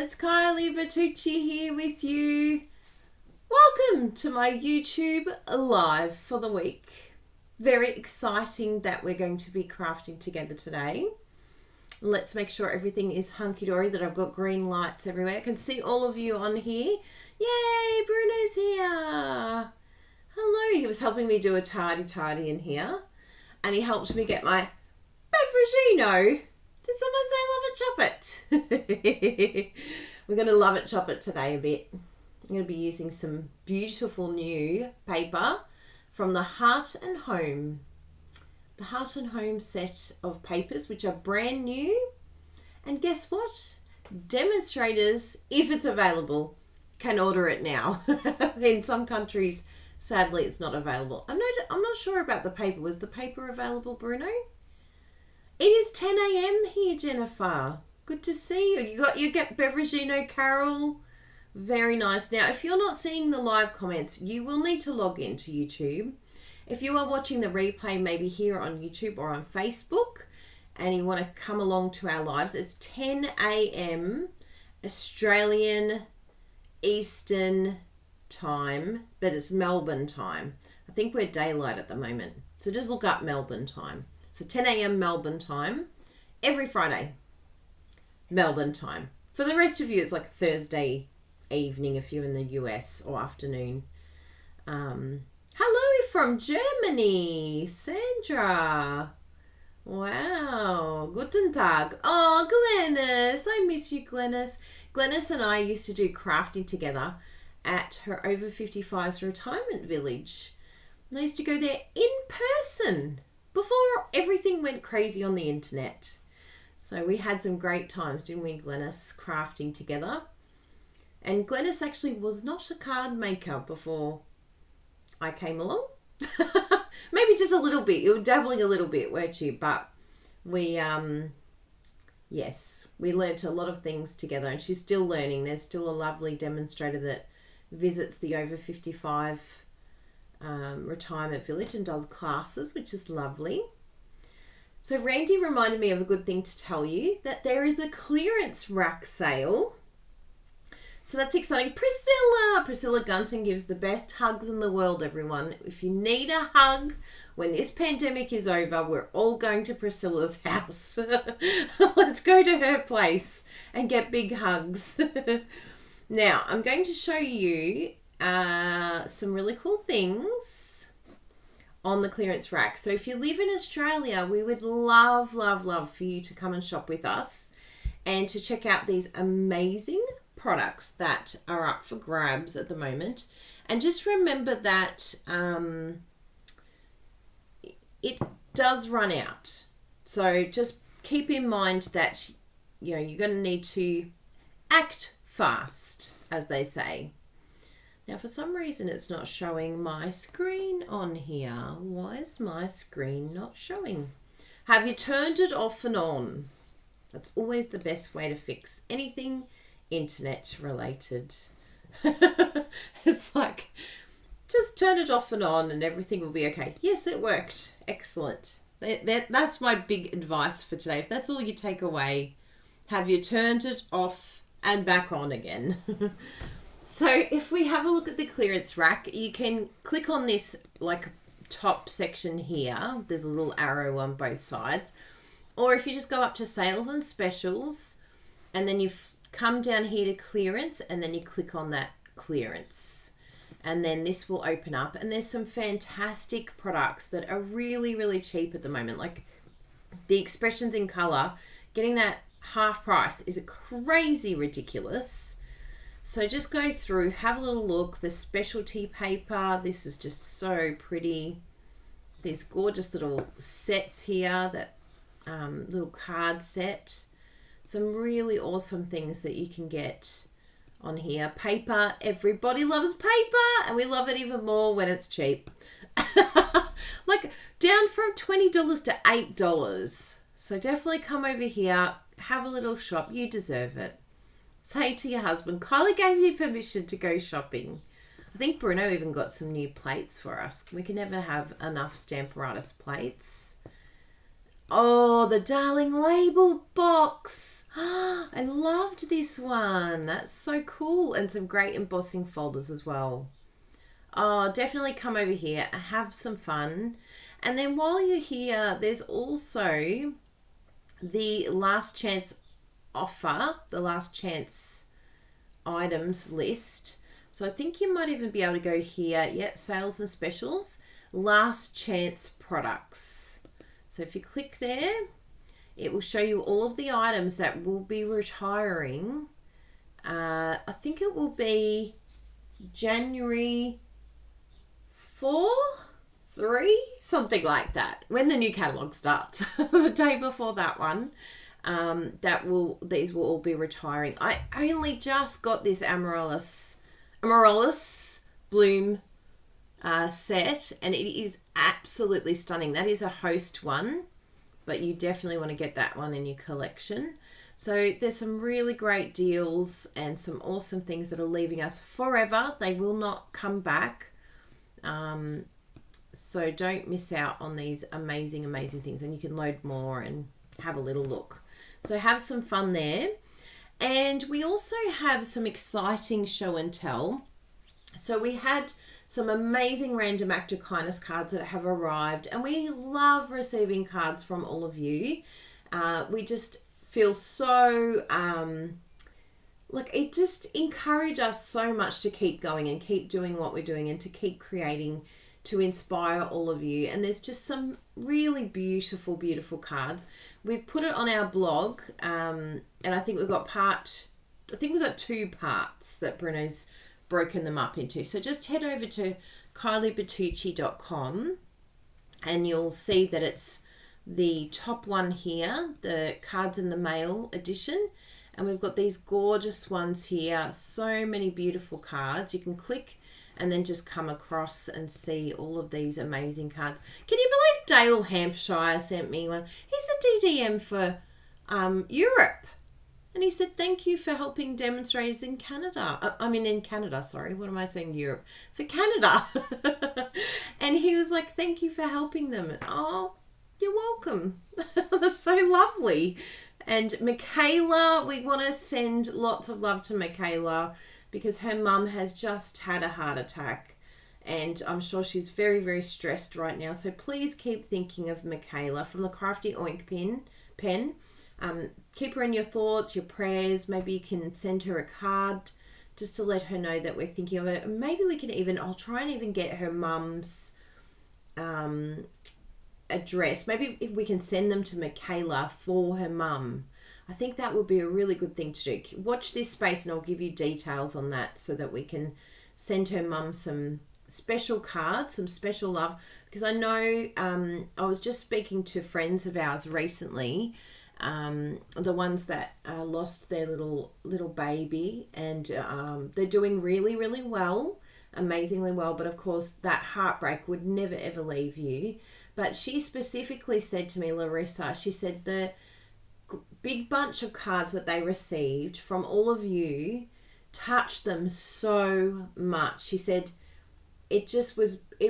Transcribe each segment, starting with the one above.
it's Kylie Bertucci here with you. Welcome to my YouTube live for the week. Very exciting that we're going to be crafting together today. Let's make sure everything is hunky-dory, that I've got green lights everywhere. I can see all of you on here. Yay, Bruno's here. Hello, he was helping me do a tardy in here. And he helped me get my Beveragino. Did someone say love it, chop it? We're going to love it, chop it today a bit. I'm going to be using some beautiful new paper from the Heart and Home. The Heart and Home set of papers, which are brand new. And guess what? Demonstrators, if it's available, can order it now. In some countries, sadly, it's not available. I'm not sure about the paper. Was the paper available, Bruno? It is 10 a.m. here, Jennifer. Good to see you. You get Beveragino, Carol. Very nice. Now, if you're not seeing the live comments, you will need to log into YouTube. If you are watching the replay, maybe here on YouTube or on Facebook, and you want to come along to our lives, it's 10 a.m. Australian Eastern time, but it's Melbourne time. I think we're daylight at the moment. So just look up Melbourne time. So 10 a.m. Melbourne time, every Friday, Melbourne time. For the rest of you, it's like Thursday evening if you're in the US, or afternoon. Hello from Germany, Sandra. Wow, guten Tag. Oh, Glennis, I miss you, Glennis. Glennis and I used to do crafting together at her over 55's retirement village. I used to go there in person before everything went crazy on the internet. So we had some great times, didn't we, Glennis, crafting together. And Glennis actually was not a card maker before I came along. Maybe just a little bit. You were dabbling a little bit, weren't you? But we, yes, we learnt a lot of things together, and she's still learning. There's still a lovely demonstrator that visits the over 55 retirement village and does classes, which is lovely. So Randy reminded me of a good thing to tell you, that there is a clearance rack sale. So that's exciting. Priscilla Gunton gives the best hugs in the world, everyone. If you need a hug when this pandemic is over, we're all going to Priscilla's house. Let's go to her place and get big hugs. Now, I'm going to show you some really cool things on the clearance rack. So if you live in Australia, we would love for you to come and shop with us and to check out these amazing products that are up for grabs at the moment. And just remember that it does run out. So just keep in mind that, you know, you're going to need to act fast, as they say. Now, for some reason, it's not showing my screen on here. Why is my screen not showing? Have you turned it off and on? That's always the best way to fix anything internet related. It's like, just turn it off and on and everything will be okay. Yes, it worked. Excellent. That's my big advice for today. If that's all you take away, have you turned it off and back on again? So if we have a look at the clearance rack, you can click on this like top section here. There's a little arrow on both sides. Or if you just go up to sales and specials, and then you come down here to clearance, and then you click on that clearance. And then this will open up, and there's some fantastic products that are really cheap at the moment. Like the expressions in color, getting that half price is crazy ridiculous. So just go through, have a little look. The specialty paper, this is just so pretty. These gorgeous little sets here, that little card set. Some really awesome things that you can get on here. Paper, everybody loves paper, and we love it even more when it's cheap. Like down from $20 to $8. So definitely come over here, have a little shop. You deserve it. Say to your husband, Kylie gave me permission to go shopping. I think Bruno even got some new plates for us. We can never have enough Stamparatus plates. Oh, the Darling label box. I loved this one. That's so cool. And some great embossing folders as well. Oh, definitely come over here and have some fun. And then while you're here, there's also the last chance offer, the last chance items list. So I think you might even be able to go here. Yeah, sales and specials, last chance products. So if you click there, it will show you all of the items that will be retiring. I think it will be January 4, 3, something like that, when the new catalogue starts. The day before that one, these will all be retiring. I only just got this amaryllis bloom set, and it is absolutely stunning. That is a host one, but you definitely want to get that one in your collection. So there's some really great deals and some awesome things that are leaving us forever. They will not come back. So don't miss out on these amazing, amazing things. And you can load more and have a little look. So have some fun there. And we also have some exciting show and tell. So we had some amazing random act of kindness cards that have arrived. And we love receiving cards from all of you. We just feel so... it just encourages us so much to keep going and keep doing what we're doing and to keep creating to inspire all of you. And there's just some really beautiful, beautiful cards. We've put it on our blog, and I think we've got 2 parts that Bruno's broken them up into. So just head over to kyliebertucci.com and you'll see that it's the top one here, the Cards in the Mail edition. And we've got these gorgeous ones here. So many beautiful cards. You can click and then just come across and see all of these amazing cards. Can you believe Dale Hampshire sent me one? He's a DDM for Europe. And he said, thank you for helping demonstrators in Canada. In Canada, sorry. What am I saying? Europe. For Canada. And he was like, thank you for helping them. Oh, you're welcome. That's so lovely. And Michaela, we want to send lots of love to Michaela because her mum has just had a heart attack and I'm sure she's very, very stressed right now. So please keep thinking of Michaela from the Crafty Oink pen. Keep her in your thoughts, your prayers. Maybe you can send her a card just to let her know that we're thinking of her. Maybe we can I'll try and even get her mum's address. Maybe if we can send them to Michaela for her mum. I think that would be a really good thing to do. Watch this space and I'll give you details on that so that we can send her mum some special cards, some special love. Because I know I was just speaking to friends of ours recently, the ones that lost their little baby, and they're doing really, really well, amazingly well. But of course, that heartbreak would never, ever leave you. But she specifically said to me, Larissa, she said the big bunch of cards that they received from all of you touched them so much. She said it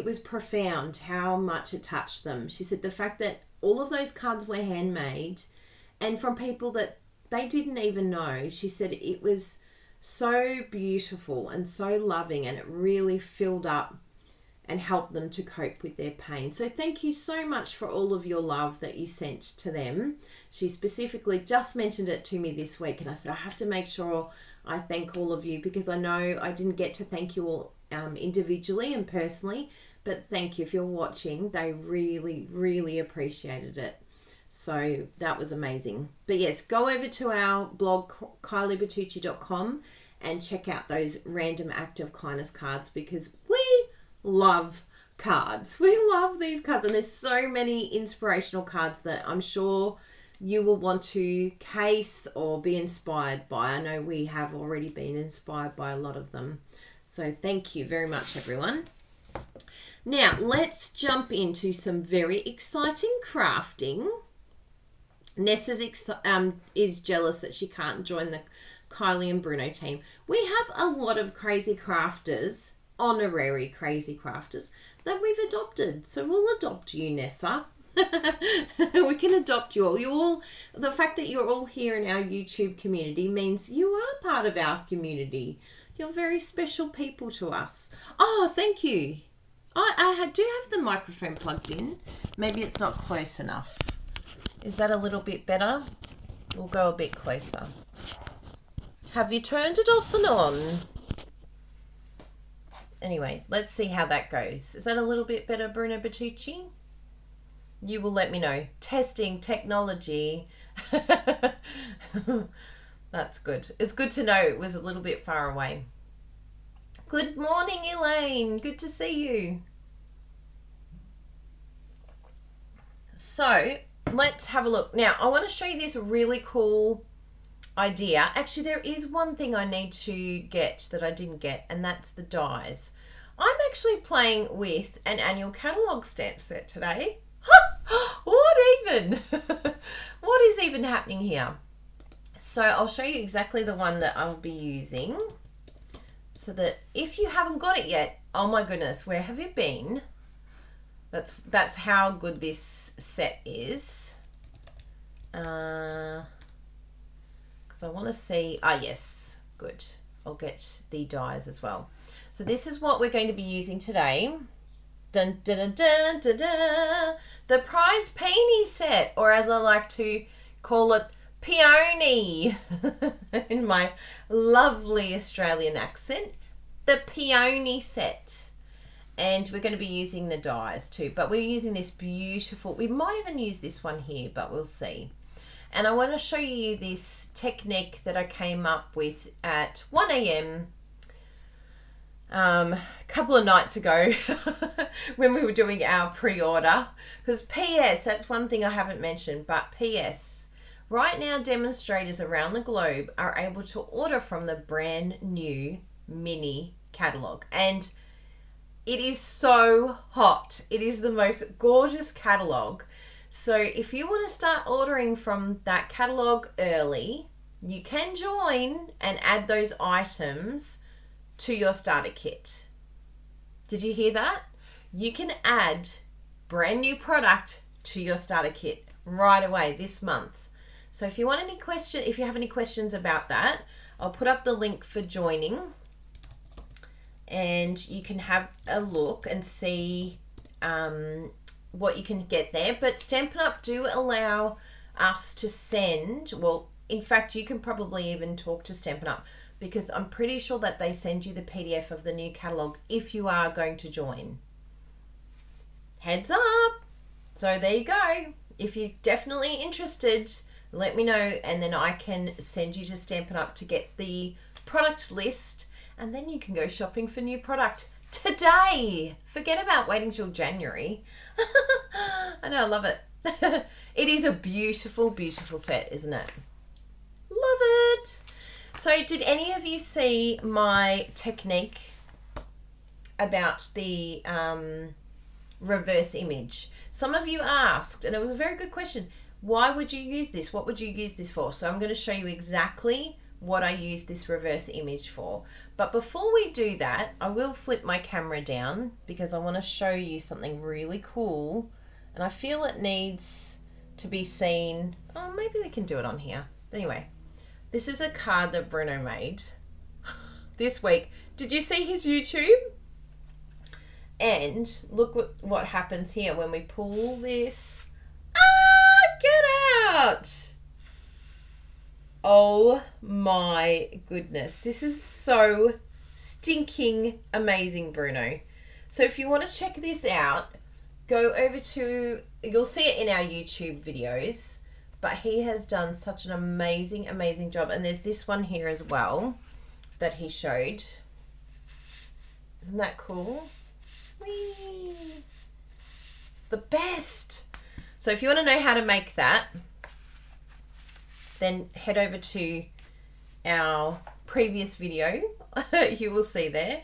was profound how much it touched them. She said the fact that all of those cards were handmade and from people that they didn't even know. She said it was so beautiful and so loving, and it really filled up and help them to cope with their pain. So thank you so much for all of your love that you sent to them. She specifically just mentioned it to me this week, and I said I have to make sure I thank all of you because I know I didn't get to thank you all individually and personally, but thank you if you're watching. They really, really appreciated it. So that was amazing. But yes, go over to our blog, kyliebertucci.com, and check out those random act of kindness cards because we love cards. We love these cards, and there's so many inspirational cards that I'm sure you will want to case or be inspired by. I know we have already been inspired by a lot of them. So thank you very much, everyone. Now let's jump into some very exciting crafting. Nessa's is jealous that she can't join the Kylie and Bruno team. We have a lot of crazy crafters, honorary crazy crafters, that we've adopted. So we'll adopt you, Nessa. We can adopt you all. The fact that you're all here in our YouTube community means you are part of our community. You're very special people to us. Oh, thank you. I do have the microphone plugged in. Maybe it's not close enough. Is that a little bit better? We'll go a bit closer. Have you turned it off and on? Anyway, let's see how that goes. Is that a little bit better, Bruno Bertucci? You will let me know. Testing technology. That's good. It's good to know it was a little bit far away. Good morning, Elaine. Good to see you. So, let's have a look. Now, I want to show you this really cool idea. Actually, there is one thing I need to get that I didn't get, and that's the dies. I'm actually playing with an annual catalogue stamp set today. What even? What is even happening here? So I'll show you exactly the one that I'll be using, so that if you haven't got it yet, oh my goodness, where have you been? That's how good this set is. Because I want to see, yes, good. I'll get the dies as well. So this is what we're going to be using today. Dun, dun, dun, dun, dun, dun. The prize peony set, or as I like to call it, peony, in my lovely Australian accent, the peony set. And we're going to be using the dies too, but we're using this beautiful, we might even use this one here, but we'll see. And I want to show you this technique that I came up with at 1 a.m. A couple of nights ago when we were doing our pre-order. Because P.S., that's one thing I haven't mentioned, but P.S., right now demonstrators around the globe are able to order from the brand new mini catalogue. And it is so hot. It is the most gorgeous catalogue. So if you want to start ordering from that catalogue early, you can join and add those items to your starter kit. Did you hear that? You can add brand new product to your starter kit right away this month. So if you have any questions about that, I'll put up the link for joining, and you can have a look and see what you can get there. But Stampin' Up! Do allow us to send, well, in fact, you can probably even talk to Stampin' Up! Because I'm pretty sure that they send you the PDF of the new catalogue if you are going to join. Heads up! So there you go. If you're definitely interested, let me know, and then I can send you to Stampin' Up! To get the product list, and then you can go shopping for new product today. Forget about waiting till January. I know, I love it. It is a beautiful, beautiful set, isn't it? Love it. So did any of you see my technique about the reverse image? Some of you asked, and it was a very good question, why would you use this? What would you use this for? So I'm going to show you exactly what I use this reverse image for. But before we do that, I will flip my camera down because I want to show you something really cool, and I feel it needs to be seen. Oh, maybe we can do it on here. Anyway, this is a card that Bruno made this week. Did you see his YouTube? And look what happens here when we pull this. Get out! Oh my goodness. This is so stinking amazing, Bruno. So if you want to check this out, go over to, you'll see it in our YouTube videos, but he has done such an amazing, amazing job. And there's this one here as well that he showed. Isn't that cool? Whee! It's the best. So if you want to know how to make that, then head over to our previous video. You will see there.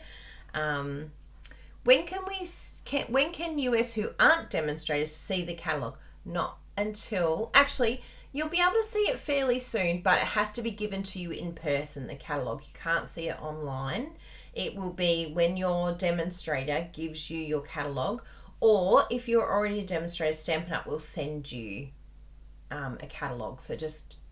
When can US who aren't demonstrators see the catalogue? Not until, actually, you'll be able to see it fairly soon, but it has to be given to you in person, the catalogue. You can't see it online. It will be when your demonstrator gives you your catalogue, Or if you're already a demonstrator, Stampin' Up! Will send you a catalogue. So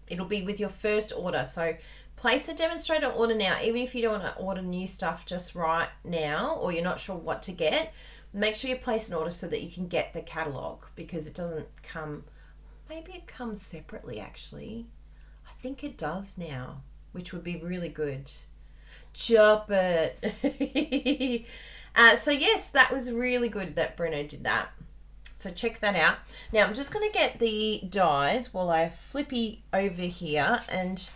it'll be with your first order. So place a demonstrator order now, even if you don't want to order new stuff just right now, or you're not sure what to get. Make sure you place an order so that you can get the catalogue, because it doesn't come, maybe it comes separately actually. I think it does now, which would be really good. Chop it. So yes, that was really good that Bruno did that. So check that out. Now I'm just going to get the dies while I flippy over here, and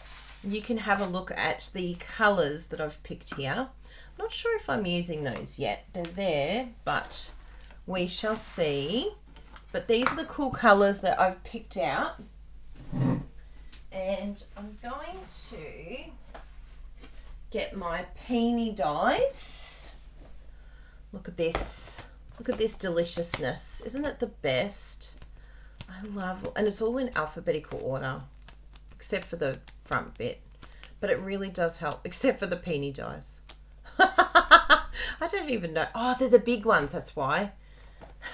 you can have a look at the colours that I've picked here. I'm not sure if I'm using those yet. They're there, but we shall see. But these are the cool colours that I've picked out. And I'm going to get my peony dies. Look at this. Look at this deliciousness. Isn't it the best? I love, and it's all in alphabetical order, except for the front bit. But it really does help, except for the peony dies. I don't even know. Oh, they're the big ones, that's why.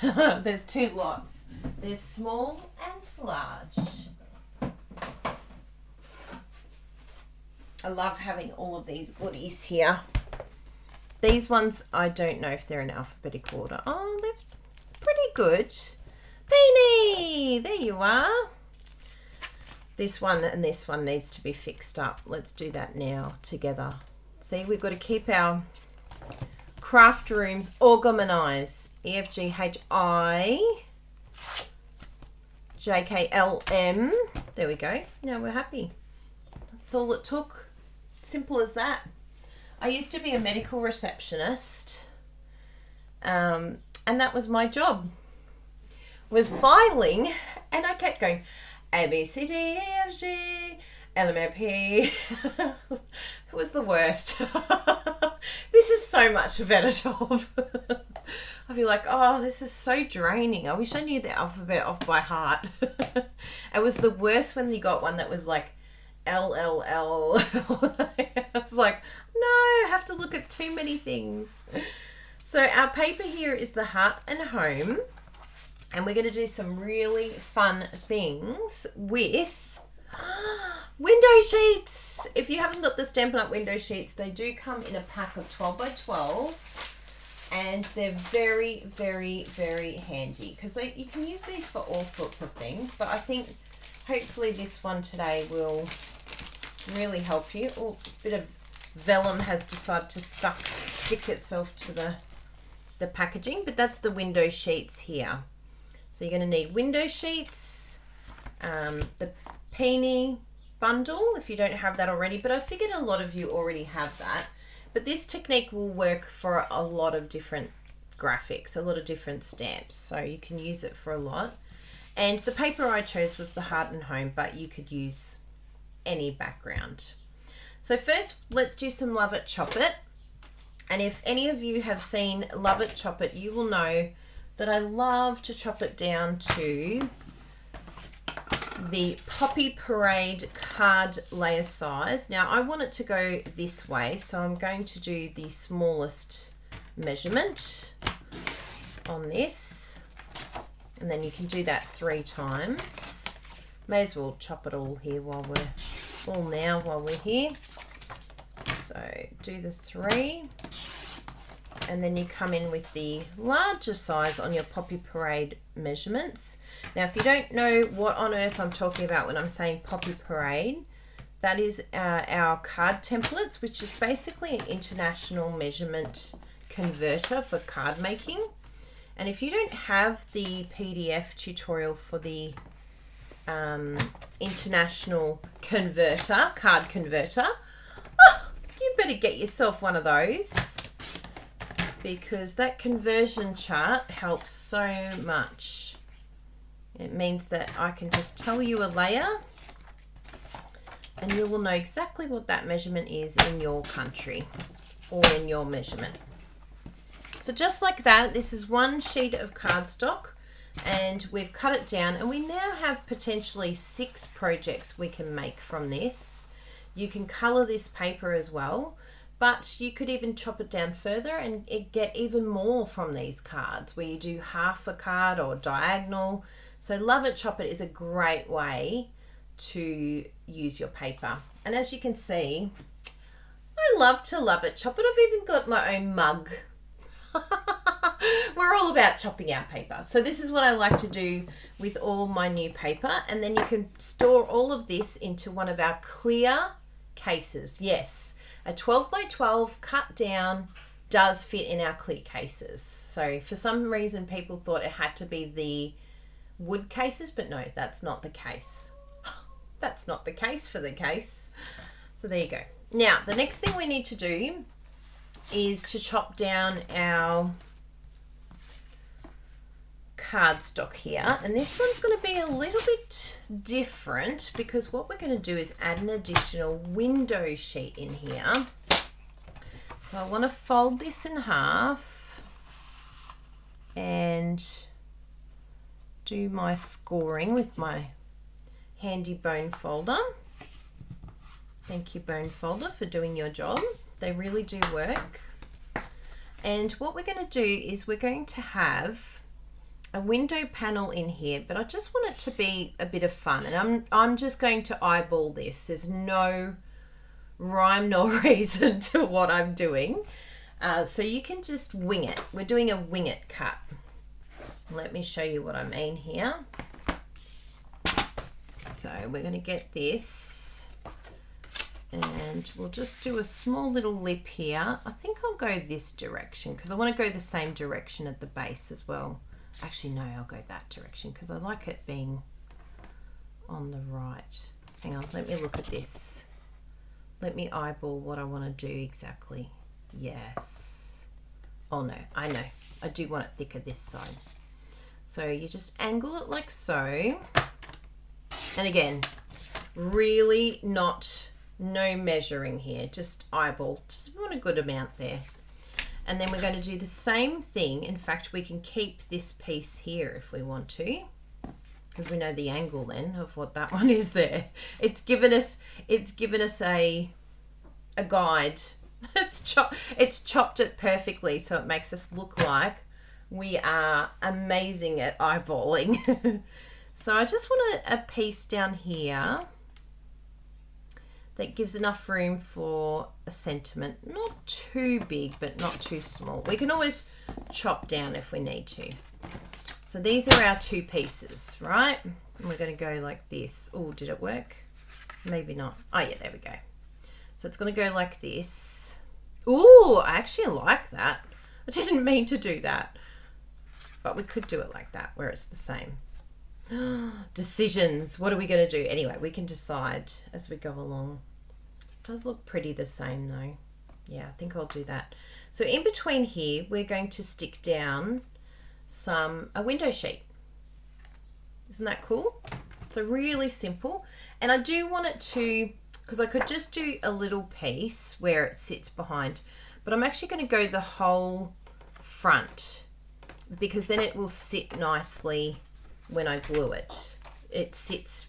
There's two lots. There's small and large. I love having all of these goodies here. These ones, I don't know if they're in alphabetical order. Oh, they're pretty good. Beanie, there you are. This one and this one needs to be fixed up. Let's do that now together. See, we've got to keep our craft rooms organised. EFGHI, JKLM. There we go. Now we're happy. That's all it took. Simple as that. I used to be a medical receptionist, and that was my job, was filing, and I kept going A, B, C, D, E, F, G, L, M, N, P. It was the worst. This is so much a better job. I'd be like, oh, this is so draining. I wish I knew the alphabet off by heart. It was the worst when you got one that was like L, L, L. I was like, no, I have to look at too many things. So our paper here is the Heart and Home, and we're going to do some really fun things with window sheets. If you haven't got the Stampin' Up! Window sheets, they do come in a pack of 12 by 12, and they're very, very, very handy, because you can use these for all sorts of things, but I think hopefully this one today will really help you. Oh, a bit of vellum has decided to stick itself to the packaging, but that's the window sheets here. So you're going to need window sheets, the peony bundle if you don't have that already, but I figured a lot of you already have that. But this technique will work for a lot of different graphics, a lot of different stamps, so you can use it for a lot. And the paper I chose was the Heart and Home, but you could use any background. So first, let's do some Love It, Chop It. And if any of you have seen Love It, Chop It, you will know that I love to chop it down to the Poppy Parade card layer size. Now I want it to go this way, so I'm going to do the smallest measurement on this, and then you can do that 3 times. May as well chop it all here while we're here. So do the 3, and then you come in with the larger size on your Poppy Parade measurements. Now if you don't know what on earth I'm talking about when I'm saying Poppy Parade, that is our card templates, which is basically an international measurement converter for card making. And if you don't have the PDF tutorial for the international converter, card converter, you better get yourself one of those, because that conversion chart helps so much. It means that I can just tell you a layer and you will know exactly what that measurement is in your country or in your measurement. So just like that, this is one sheet of cardstock, and we've cut it down, and we now have potentially 6 projects we can make from this. You can color this paper as well, But you could even chop it down further and get even more from these cards, where you do half a card or diagonal. So Love It, Chop It is a great way to use your paper. And as you can see, I love to love it, chop it. I've even got my own mug. We're all about chopping our paper. So this is what I like to do with all my new paper. And then you can store all of this into one of our clear cases. Yes, a 12 by 12 cut down does fit in our clear cases. So for some reason people thought it had to be the wood cases, but no, that's not the case. That's not the case for the case. So there you go. Now, the next thing we need to do is to chop down our cardstock here. And this one's going to be a little bit different because what we're going to do is add an additional window sheet in here. So I want to fold this in half and do my scoring with my handy bone folder. Thank you, bone folder, for doing your job. They really do work. And what we're going to do is we're going to have a window panel in here, but I just want it to be a bit of fun. And I'm just going to eyeball this. There's no rhyme nor reason to what I'm doing. So you can just wing it. We're doing a wing it cut. Let me show you what I mean here. So we're going to get this and we'll just do a small little lip here. I think I'll go this direction because I want to go the same direction at the base as well. Actually, no, I'll go that direction because I like it being on the right. Hang on, let me look at this. Let me eyeball what I want to do exactly. Yes. Oh no, I know. I do want it thicker this side. So you just angle it like so. And again, really no measuring here, just eyeball. Just want a good amount there. And then we're going to do the same thing. In fact, we can keep this piece here if we want to, because we know the angle then of what that one is there. It's given us a guide. It's chopped it perfectly, so it makes us look like we are amazing at eyeballing. So I just want a piece down here that gives enough room for a sentiment. Not too big, but not too small. We can always chop down if we need to. So these are our two pieces, right? And we're going to go like this. Oh, did it work? Maybe not. Oh yeah, there we go. So it's going to go like this. Oh, I actually like that. I didn't mean to do that. But we could do it like that, where it's the same. Decisions. What are we going to do? Anyway, we can decide as we go along. It does look pretty the same though. Yeah, I think I'll do that. So in between here, we're going to stick down a window sheet. Isn't that cool? So really simple. And I do want it to, because I could just do a little piece where it sits behind, but I'm actually going to go the whole front because then it will sit nicely when I glue it. It sits,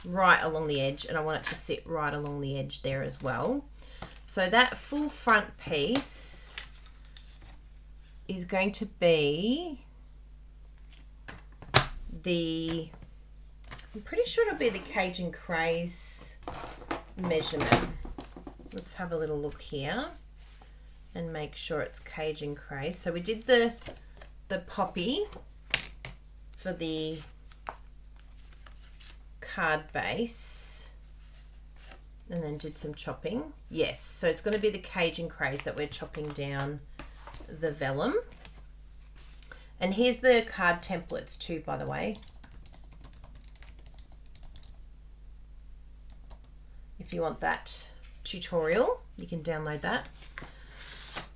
right along the edge, and I want it to sit right along the edge there as well. So that full front piece is going to be I'm pretty sure it'll be the Cajun Craze measurement. Let's have a little look here and make sure it's Cajun Craze. So we did the poppy for the card base and then did some chopping. Yes, so it's going to be the Cajun Craze that we're chopping down the vellum. And here's the card templates too, by the way. If you want that tutorial, you can download that.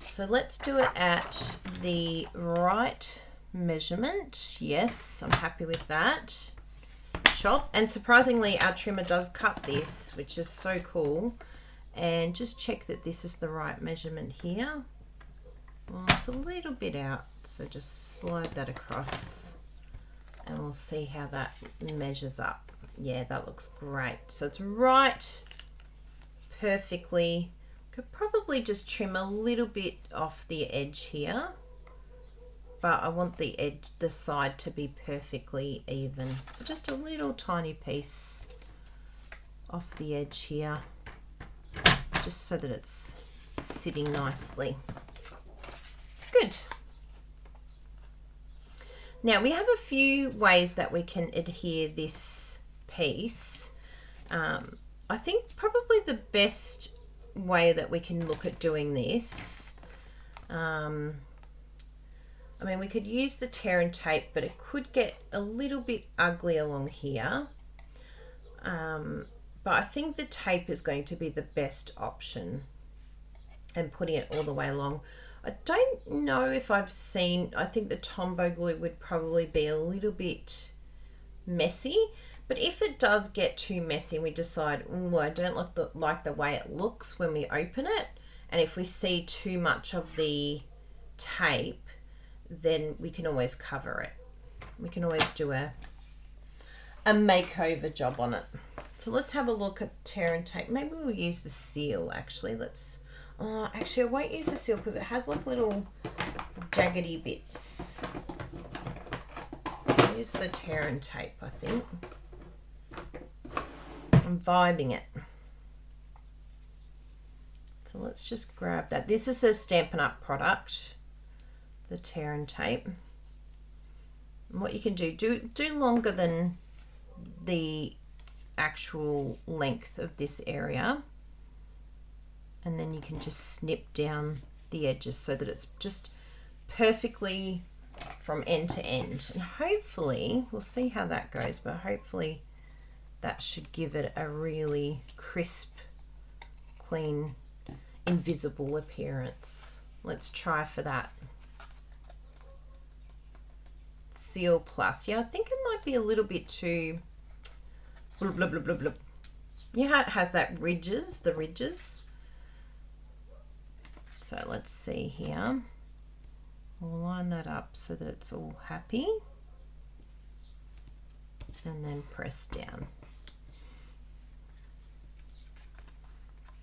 So let's do it at the right measurement. Yes, I'm happy with that. Chop. And surprisingly, our trimmer does cut this, which is so cool. And just check that this is the right measurement here. Well, it's a little bit out, so just slide that across and we'll see how that measures up. Yeah, that looks great. So it's right perfectly. Could probably just trim a little bit off the edge here, but I want the side to be perfectly even. So just a little tiny piece off the edge here, just so that it's sitting nicely. Good. Now we have a few ways that we can adhere this piece. I think probably the best way that we can look at doing this, I mean, we could use the tear and tape, but it could get a little bit ugly along here. But I think the tape is going to be the best option, and putting it all the way along. I don't know if I've seen, I think the Tombow glue would probably be a little bit messy. But if it does get too messy and we decide, oh, I don't like the way it looks when we open it, and if we see too much of the tape, then we can always cover it. We can always do a makeover job on it. So let's have a look at tear and tape. Maybe we'll use the seal actually. Actually I won't use the seal because it has like little jaggedy bits. I'll use the tear and tape, I think. I'm vibing it. So let's just grab that. This is a Stampin' Up product, the tear and tape. And what you can do longer than the actual length of this area, and then you can just snip down the edges so that it's just perfectly from end to end. And hopefully, we'll see how that goes, but hopefully that should give it a really crisp, clean, invisible appearance. Let's try for that. Seal Plus. Yeah, I think it might be a little bit too blub, blub, blub, blub, blub. Yeah, it has that ridges, the ridges. So let's see here. We'll line that up so that it's all happy. And then press down.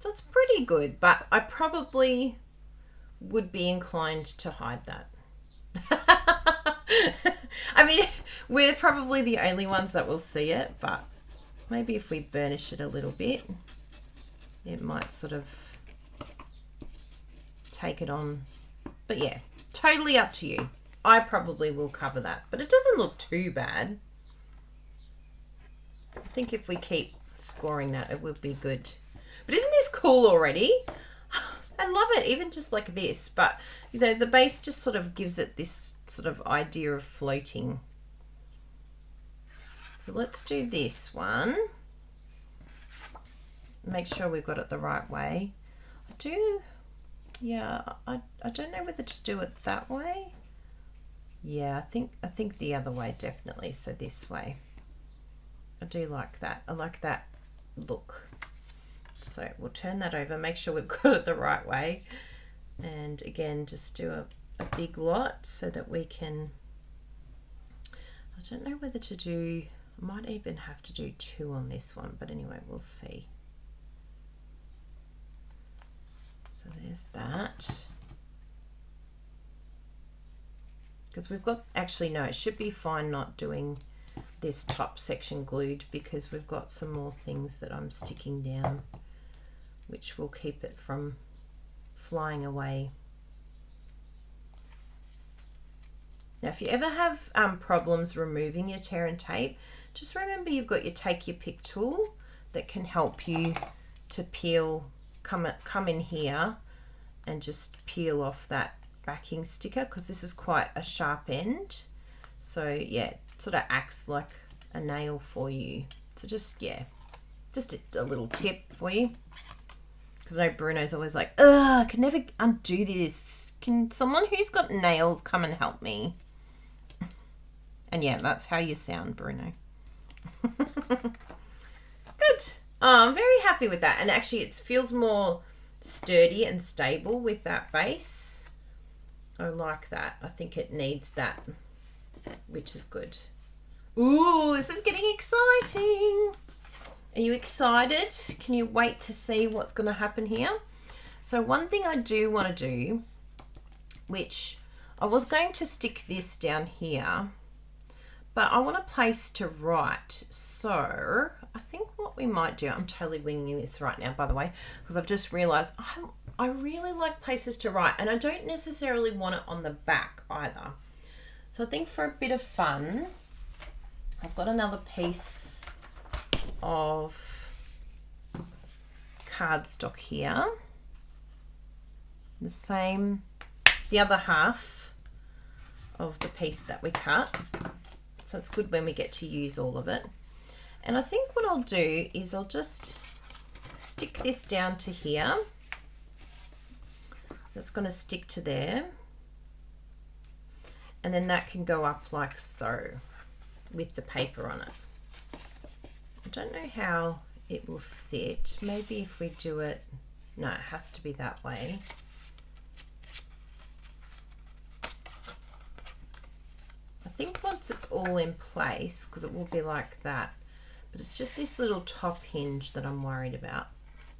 So it's pretty good, but I probably would be inclined to hide that. I mean, we're probably the only ones that will see it, but maybe if we burnish it a little bit, it might sort of take it on. But yeah, totally up to you. I probably will cover that, but it doesn't look too bad. I think if we keep scoring that, it would be good. But isn't this cool already? I love it, even just like this. But you know, the base just sort of gives it this sort of idea of floating. So let's do this one. Make sure we've got it the right way. I don't know whether to do it that way. Yeah, I think the other way definitely. So this way. I do like that. I like that look. So we'll turn that over, make sure we've got it the right way. And again, just do a big lot so that we can, I don't know whether to do, I might even have to do 2 on this one, but anyway, we'll see. So there's that. Because we've got, actually no, it should be fine not doing this top section glued because we've got some more things that I'm sticking down, which will keep it from flying away. Now, if you ever have problems removing your tear and tape, just remember you've got your Take Your Pick tool that can help you to peel, come in here and just peel off that backing sticker, because this is quite a sharp end. So yeah, it sort of acts like a nail for you. So just, yeah, just a little tip for you. Because I know Bruno's always like, ugh, I can never undo this. Can someone who's got nails come and help me? And yeah, that's how you sound, Bruno. Good. Oh, I'm very happy with that. And actually it feels more sturdy and stable with that base. I like that. I think it needs that, which is good. Ooh, this is getting exciting. Are you excited? Can you wait to see what's going to happen here? So one thing I do want to do, which I was going to stick this down here, but I want a place to write. So I think what we might do, I'm totally winging this right now, by the way, because I've just realized I really like places to write, and I don't necessarily want it on the back either. So I think for a bit of fun, I've got another piece of cardstock here. The other half of the piece that we cut. So it's good when we get to use all of it. And I think what I'll do is I'll just stick this down to here. So it's going to stick to there. And then that can go up like so with the paper on it. I don't know how it will sit. Maybe if we do it, no, it has to be that way. I think once it's all in place, because it will be like that, but it's just this little top hinge that I'm worried about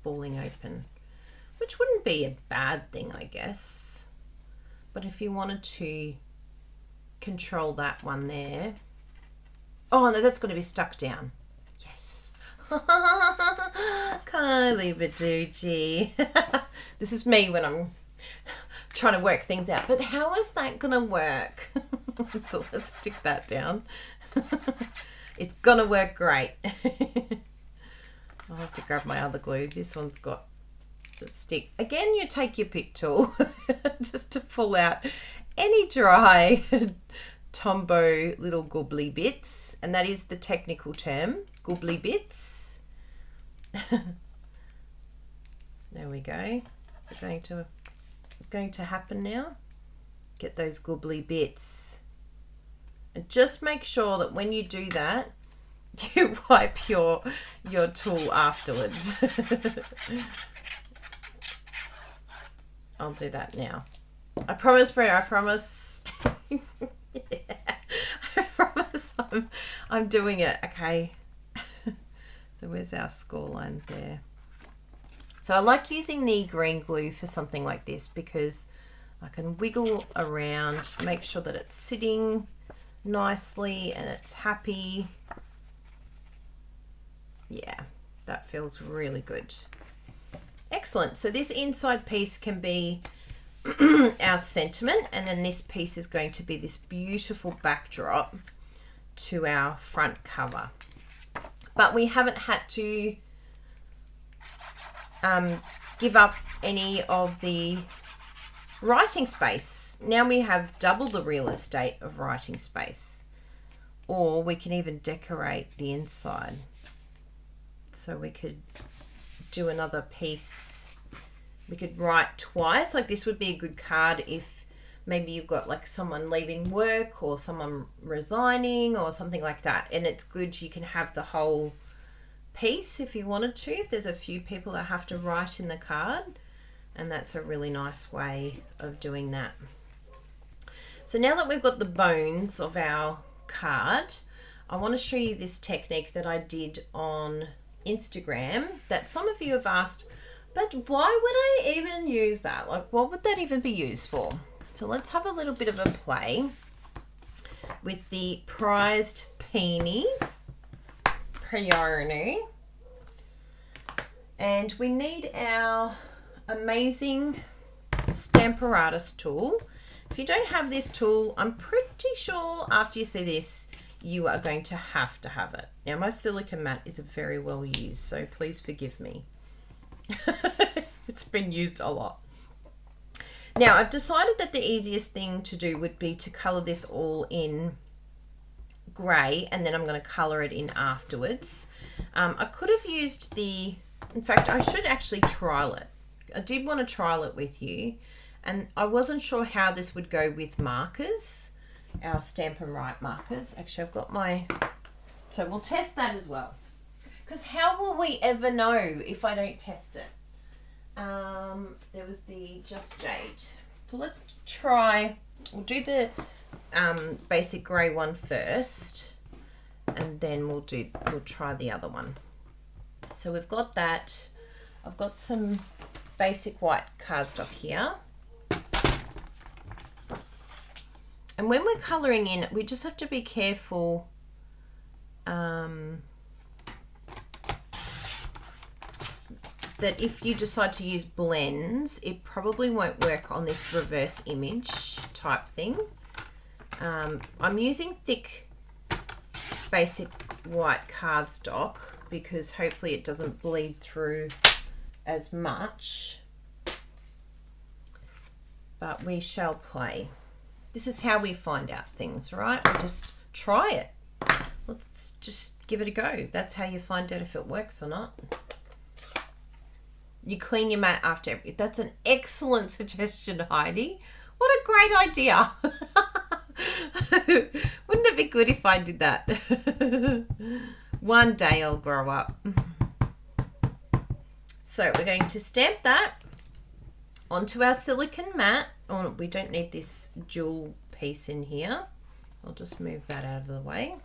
falling open, which wouldn't be a bad thing, I guess. But if you wanted to control that one there. Oh no, that's got to be stuck down. Yes. Kylie Bertucci. This is me when I'm trying to work things out. But how is that going to work? So let's stick that down. It's going to work great. I'll have to grab my other glue. This one's got the stick. Again, you take your pick tool just to pull out any dry Tombow little gobbly bits, and that is the technical term, gobbly bits. There we go. It's going to happen now. Get those gobbly bits, and just make sure that when you do that, you wipe your tool afterwards. I'll do that now. I promise, Bria, I promise. Yeah, I promise I'm doing it, okay? So where's our score line there? So I like using the green glue for something like this because I can wiggle around, make sure that it's sitting nicely and it's happy. Yeah, that feels really good. Excellent. So this inside piece can be our sentiment, and then this piece is going to be this beautiful backdrop to our front cover. But we haven't had to give up any of the writing space. Now we have double the real estate of writing space, or we can even decorate the inside. So we could do another piece. We could write twice. Like this would be a good card if maybe you've got like someone leaving work or someone resigning or something like that. And it's good, you can have the whole piece if you wanted to, if there's a few people that have to write in the card. And that's a really nice way of doing that. So now that we've got the bones of our card, I want to show you this technique that I did on Instagram that some of you have asked, but why would I even use that? Like, what would that even be used for? So let's have a little bit of a play with the prized peony. And we need our amazing Stamparatus tool. If you don't have this tool, I'm pretty sure after you see this, you are going to have it. Now, my silicone mat is very well used, so please forgive me. It's been used a lot. Now, I've decided that the easiest thing to do would be to colour this all in grey, and then I'm going to colour it in afterwards. I could have used in fact, I should actually trial it. I did want to trial it with you, and I wasn't sure how this would go with markers, our Stamp and Write markers. Actually, I've got so we'll test that as well. Because how will we ever know if I don't test it? There was the Just Jade. So let's try, we'll do the basic grey one first, and then we'll try the other one. So we've got that. I've got some basic white cardstock here. And when we're colouring in, we just have to be careful that if you decide to use blends, it probably won't work on this reverse image type thing. I'm using thick basic white cardstock because hopefully it doesn't bleed through as much, but we shall play. This is how we find out things, right? We just try it. Let's just give it a go. That's how you find out if it works or not. You clean your mat after every. That's an excellent suggestion, Heidi. What a great idea. Wouldn't it be good if I did that? One day I'll grow up. So we're going to stamp that onto our silicone mat. Oh, we don't need this jewel piece in here. I'll just move that out of the way.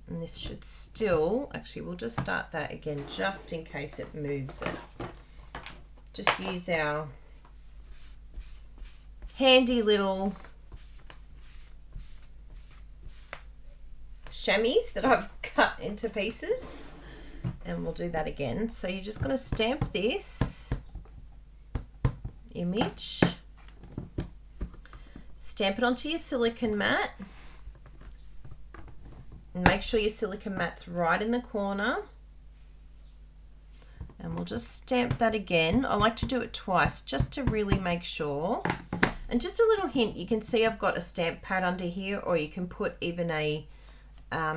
And this should still, actually we'll just start that again just in case it moves it. Just use our handy little chamois that I've cut into pieces, and we'll do that again. So you're just going to stamp this image, stamp it onto your silicone mat, and make sure your silicone mat's right in the corner, and we'll just stamp that again. I like to do it twice just to really make sure. And just a little hint, you can see I've got a stamp pad under here, or you can put even a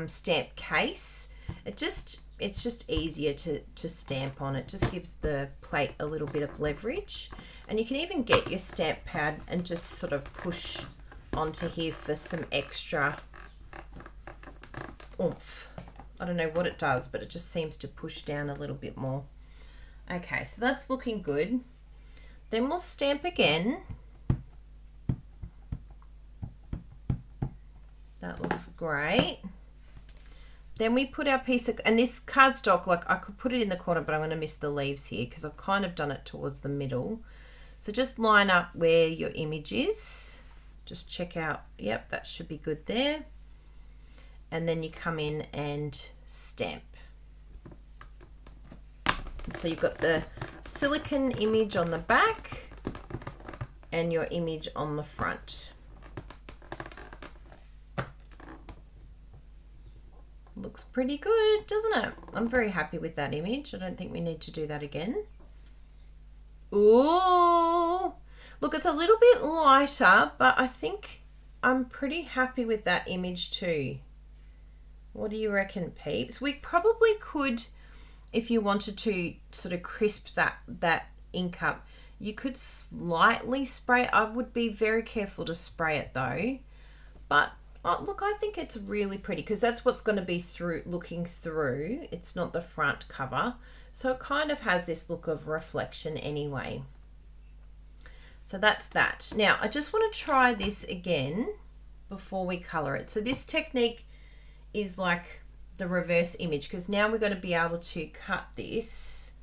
stamp case. It's just easier to stamp on. It just gives the plate a little bit of leverage. And you can even get your stamp pad and just sort of push onto here for some extra oomph. I don't know what it does, but it just seems to push down a little bit more. Okay, so that's looking good. Then we'll stamp again. That looks great. Then we put our piece of, and this cardstock, like I could put it in the corner, but I'm going to miss the leaves here because I've kind of done it towards the middle. So just line up where your image is. Just check out, yep, that should be good there. And then you come in and stamp. So you've got the silicone image on the back and your image on the front. Looks pretty good, doesn't it? I'm very happy with that image. I don't think we need to do that again. Ooh, look, it's a little bit lighter, but I think I'm pretty happy with that image too. What do you reckon, peeps? We probably could, if you wanted to sort of crisp that ink up, you could slightly spray it. I would be very careful to spray it though. But oh, look, I think it's really pretty because that's what's going to be looking through. It's not the front cover. So it kind of has this look of reflection anyway. So that's that. Now, I just want to try this again before we colour it. So this technique is like the reverse image because now we're going to be able to cut this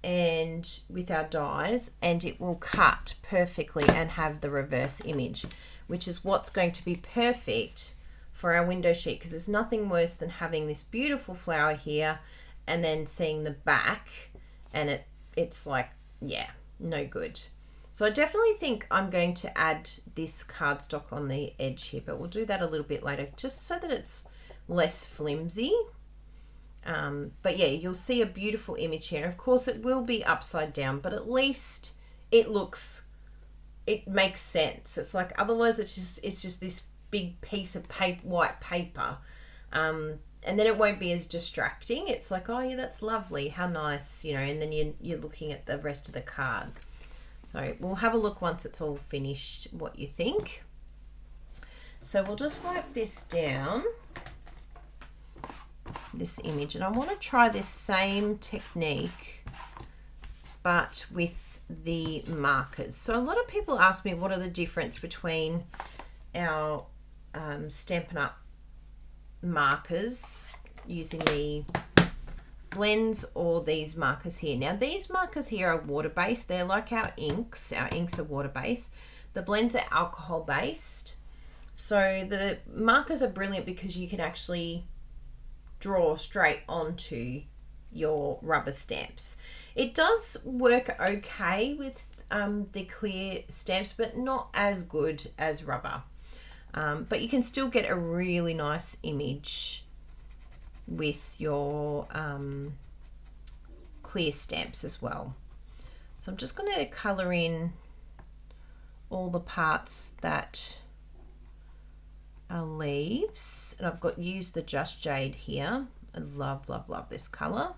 and with our dies, and it will cut perfectly and have the reverse image, which is what's going to be perfect for our window sheet, because there's nothing worse than having this beautiful flower here and then seeing the back and it's like, yeah, no good. So I definitely think I'm going to add this cardstock on the edge here, but we'll do that a little bit later just so that it's less flimsy. But yeah, you'll see a beautiful image here. Of course it will be upside down, but at least it makes sense. It's like, otherwise it's just this big piece of white paper. And then it won't be as distracting. It's like, oh yeah, that's lovely, how nice, you know, and then you're looking at the rest of the card. So we'll have a look once it's all finished what you think. So we'll just wipe this down, this image, and I want to try this same technique but with the markers. So a lot of people ask me what are the difference between our Stampin' Up! Markers using the blends or these markers here. Now these markers here are water-based. They're like our inks. Our inks are water-based. The blends are alcohol-based. So the markers are brilliant because you can actually draw straight onto your rubber stamps. It does work okay with the clear stamps, but not as good as rubber. But you can still get a really nice image with your clear stamps as well. So I'm just going to colour in all the parts that are leaves, and I've got used the Just Jade here. I love this colour.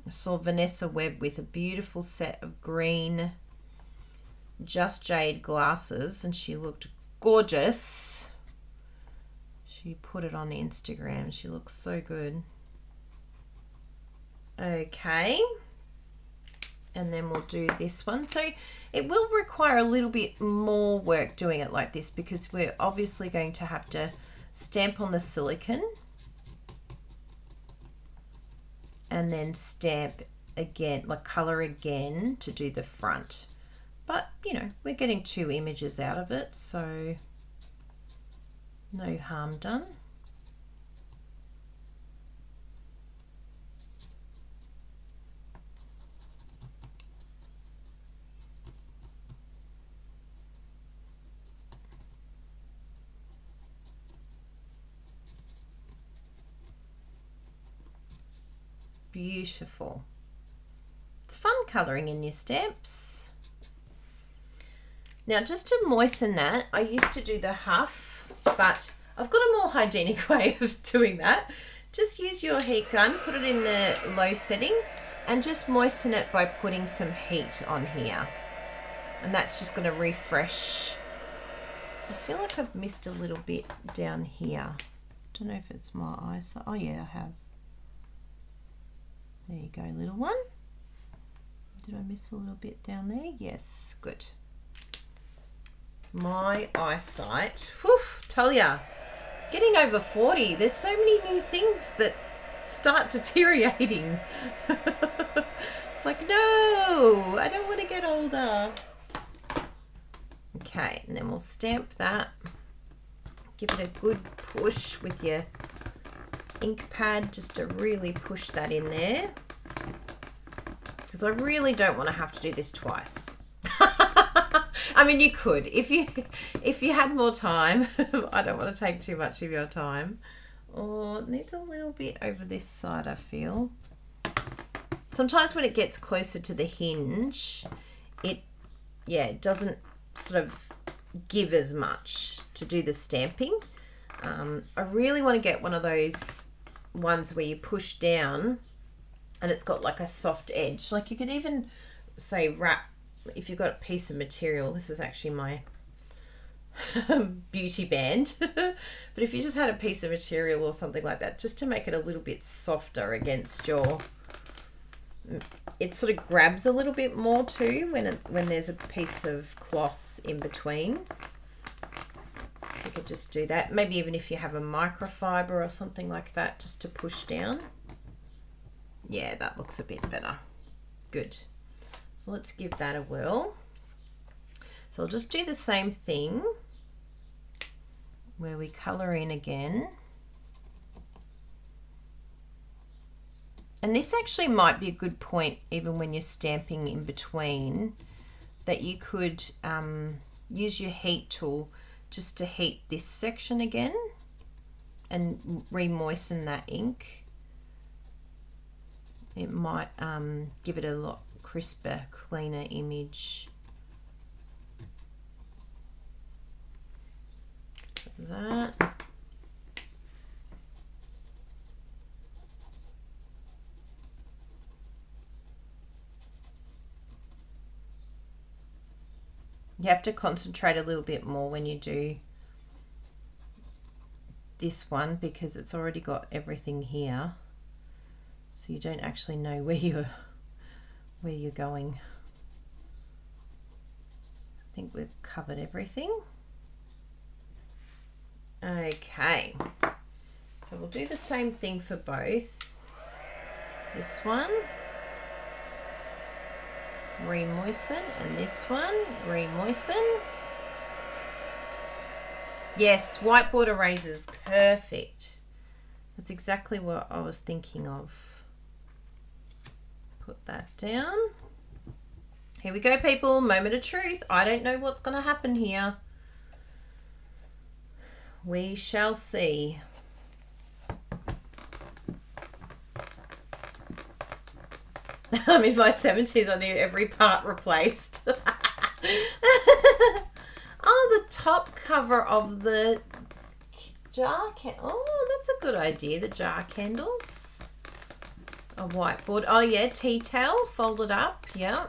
I saw Vanessa Webb with a beautiful set of green Just Jade glasses, and she looked gorgeous. She put it on Instagram. She looks so good. Okay, and then we'll do this one. So it will require a little bit more work doing it like this because we're obviously going to have to stamp on the silicone and then stamp again, like color again to do the front. But you know, we're getting 2 images out of it, so no harm done. Beautiful. It's fun colouring in your stamps. Now just to moisten that, I used to do the huff, but I've got a more hygienic way of doing that. Just use your heat gun, put it in the low setting, and just moisten it by putting some heat on here. And that's just going to refresh. I feel like I've missed a little bit down here. Don't know if it's my eyesight. Oh yeah, I have. There you go, little one. Did I miss a little bit down there? Yes, good. My eyesight, whew, tell ya, getting over 40, there's so many new things that start deteriorating. It's like, no, I don't want to get older. Okay, and then we'll stamp that. Give it a good push with your ink pad just to really push that in there, because I really don't want to have to do this twice. I mean, you could if you had more time. I don't want to take too much of your time. Oh, it needs a little bit over this side, I feel. Sometimes when it gets closer to the hinge, it doesn't sort of give as much to do the stamping. I really want to get one of those ones where you push down and it's got like a soft edge. Like you could even say wrap, if you've got a piece of material, this is actually my beauty band, but if you just had a piece of material or something like that, just to make it a little bit softer against your, it sort of grabs a little bit more too when there's a piece of cloth in between. So you could just do that. Maybe even if you have a microfiber or something like that, just to push down. Yeah, that looks a bit better. Good. So let's give that a whirl. So I'll just do the same thing where we colour in again. And this actually might be a good point, even when you're stamping in between, that you could use your heat tool just to heat this section again and re-moisten that ink. It might give it a lot crisper, cleaner image. Like that. You have to concentrate a little bit more when you do this one because it's already got everything here, so you don't actually know where you're going. I think we've covered everything. Okay, So we'll do the same thing for both. This one, re-moisten, and this one, re-moisten. Yes, whiteboard eraser's perfect. That's exactly what I was thinking of. Put that down. Here we go, people. Moment of truth. I don't know what's going to happen here. We shall see. I'm in my 70s. I need every part replaced. Oh, the top cover of the jar candle. Oh, that's a good idea. The jar candles. A whiteboard. Oh, yeah. Tea towel folded up. Yeah.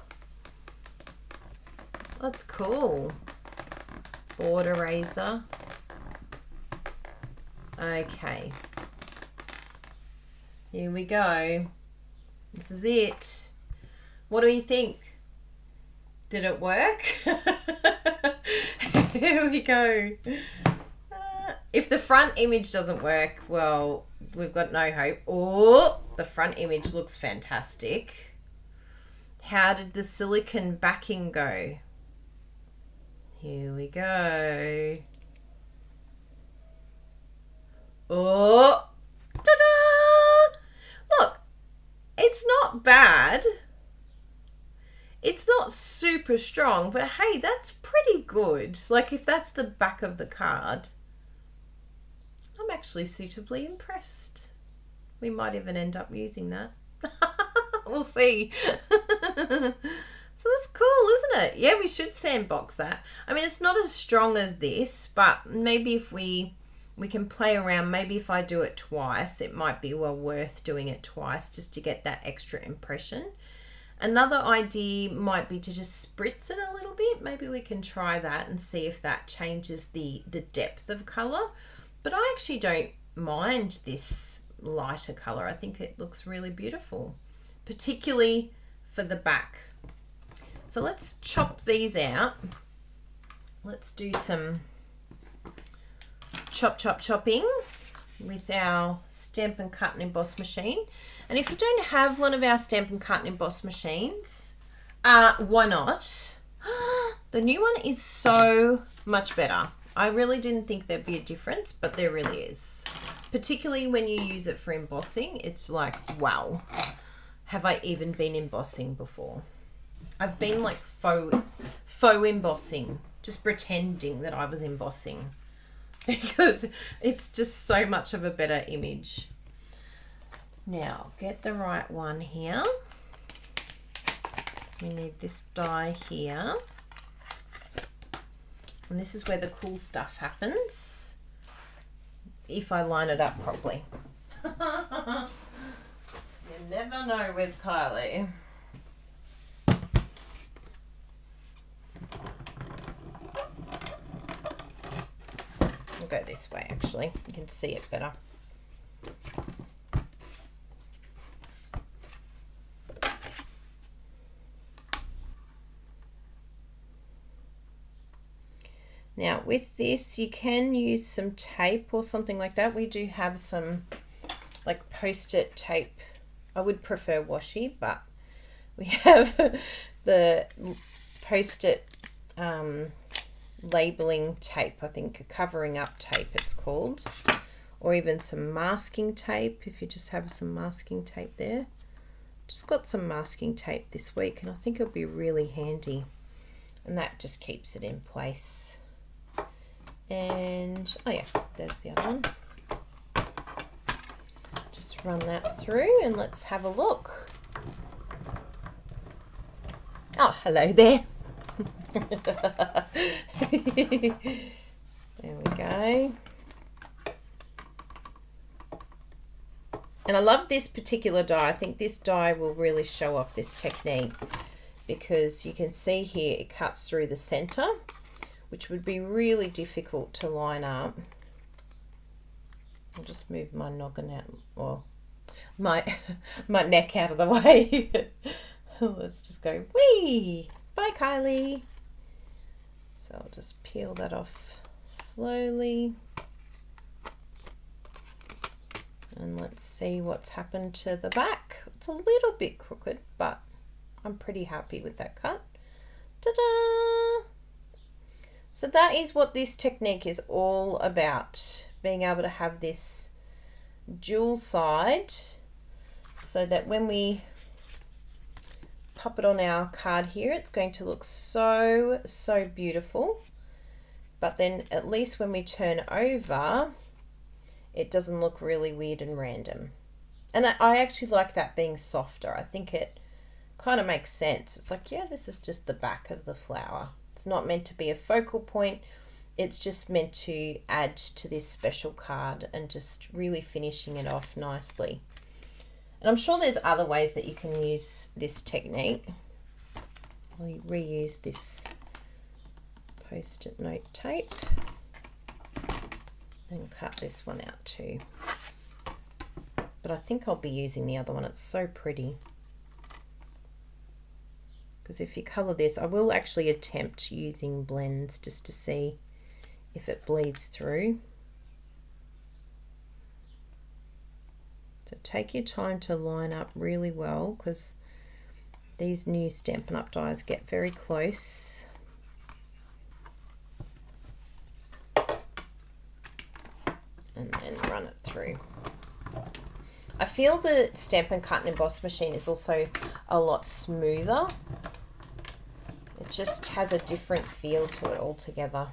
That's cool. Board eraser. Okay. Here we go. This is it. What do you think? Did it work? Here we go. If the front image doesn't work, well, we've got no hope. Oh, the front image looks fantastic. How did the silicone backing go? Here we go. Oh, ta-da! Look, it's not bad. It's not super strong, but hey, that's pretty good. Like if that's the back of the card, I'm actually suitably impressed. We might even end up using that. We'll see. So that's cool, isn't it? Yeah, we should sandbox that. I mean, it's not as strong as this, but maybe if we can play around. Maybe if I do it twice, it might be well worth doing it twice just to get that extra impression. Another idea might be to just spritz it a little bit. Maybe we can try that and see if that changes the depth of colour. But I actually don't mind this lighter colour. I think it looks really beautiful, particularly for the back. So let's chop these out. Let's do some chopping with our Stamp and Cut and Emboss machine. And if you don't have one of our Stamp and Cut and Emboss machines, why not? The new one is so much better. I really didn't think there'd be a difference, but there really is. Particularly when you use it for embossing, it's like, wow, have I even been embossing before? I've been like faux embossing, just pretending that I was embossing, because it's just so much of a better image. Now, get the right one here. We need this die here. And this is where the cool stuff happens, if I line it up properly. You never know with Kylie. I'll go this way, actually. You can see it better. Now with this, you can use some tape or something like that. We do have some like post-it tape. I would prefer washi, but we have the post-it labeling tape, I think, covering up tape it's called, or even some masking tape if you just have some masking tape there. Just got some masking tape this week and I think it'll be really handy, and that just keeps it in place. And oh yeah, there's the other one. Just run that through and let's have a look. Oh, hello there. There we go. And I love this particular die. I think this die will really show off this technique, because you can see here it cuts through the center, which would be really difficult to line up. I'll just move my noggin out, or my neck out of the way. Let's just go, whee! Bye, Kylie. So I'll just peel that off slowly. And let's see what's happened to the back. It's a little bit crooked, but I'm pretty happy with that cut. Ta-da! So that is what this technique is all about. Being able to have this dual side so that when we pop it on our card here, it's going to look so, so beautiful. But then at least when we turn over, it doesn't look really weird and random. And I actually like that being softer. I think it kind of makes sense. It's like, yeah, this is just the back of the flower. It's not meant to be a focal point. It's just meant to add to this special card and just really finishing it off nicely. And I'm sure there's other ways that you can use this technique. I'll reuse this Post-it note tape and cut this one out too. But I think I'll be using the other one. It's so pretty. Because if you colour this, I will actually attempt using blends just to see if it bleeds through. So take your time to line up really well, because these new Stampin' Up! Dies get very close. And then run it through. I feel the Stampin' Cut and Emboss machine is also a lot smoother. It just has a different feel to it altogether.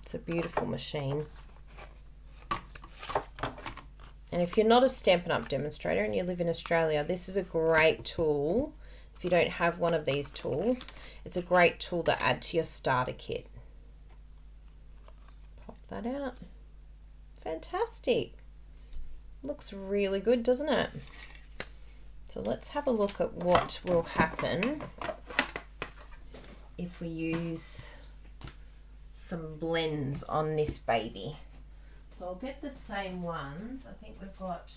It's a beautiful machine. And if you're not a Stampin' Up! Demonstrator and you live in Australia, this is a great tool. If you don't have one of these tools, it's a great tool to add to your starter kit. Pop that out. Fantastic. Looks really good, doesn't it? So let's have a look at what will happen if we use some blends on this baby. So I'll get the same ones. I think we've got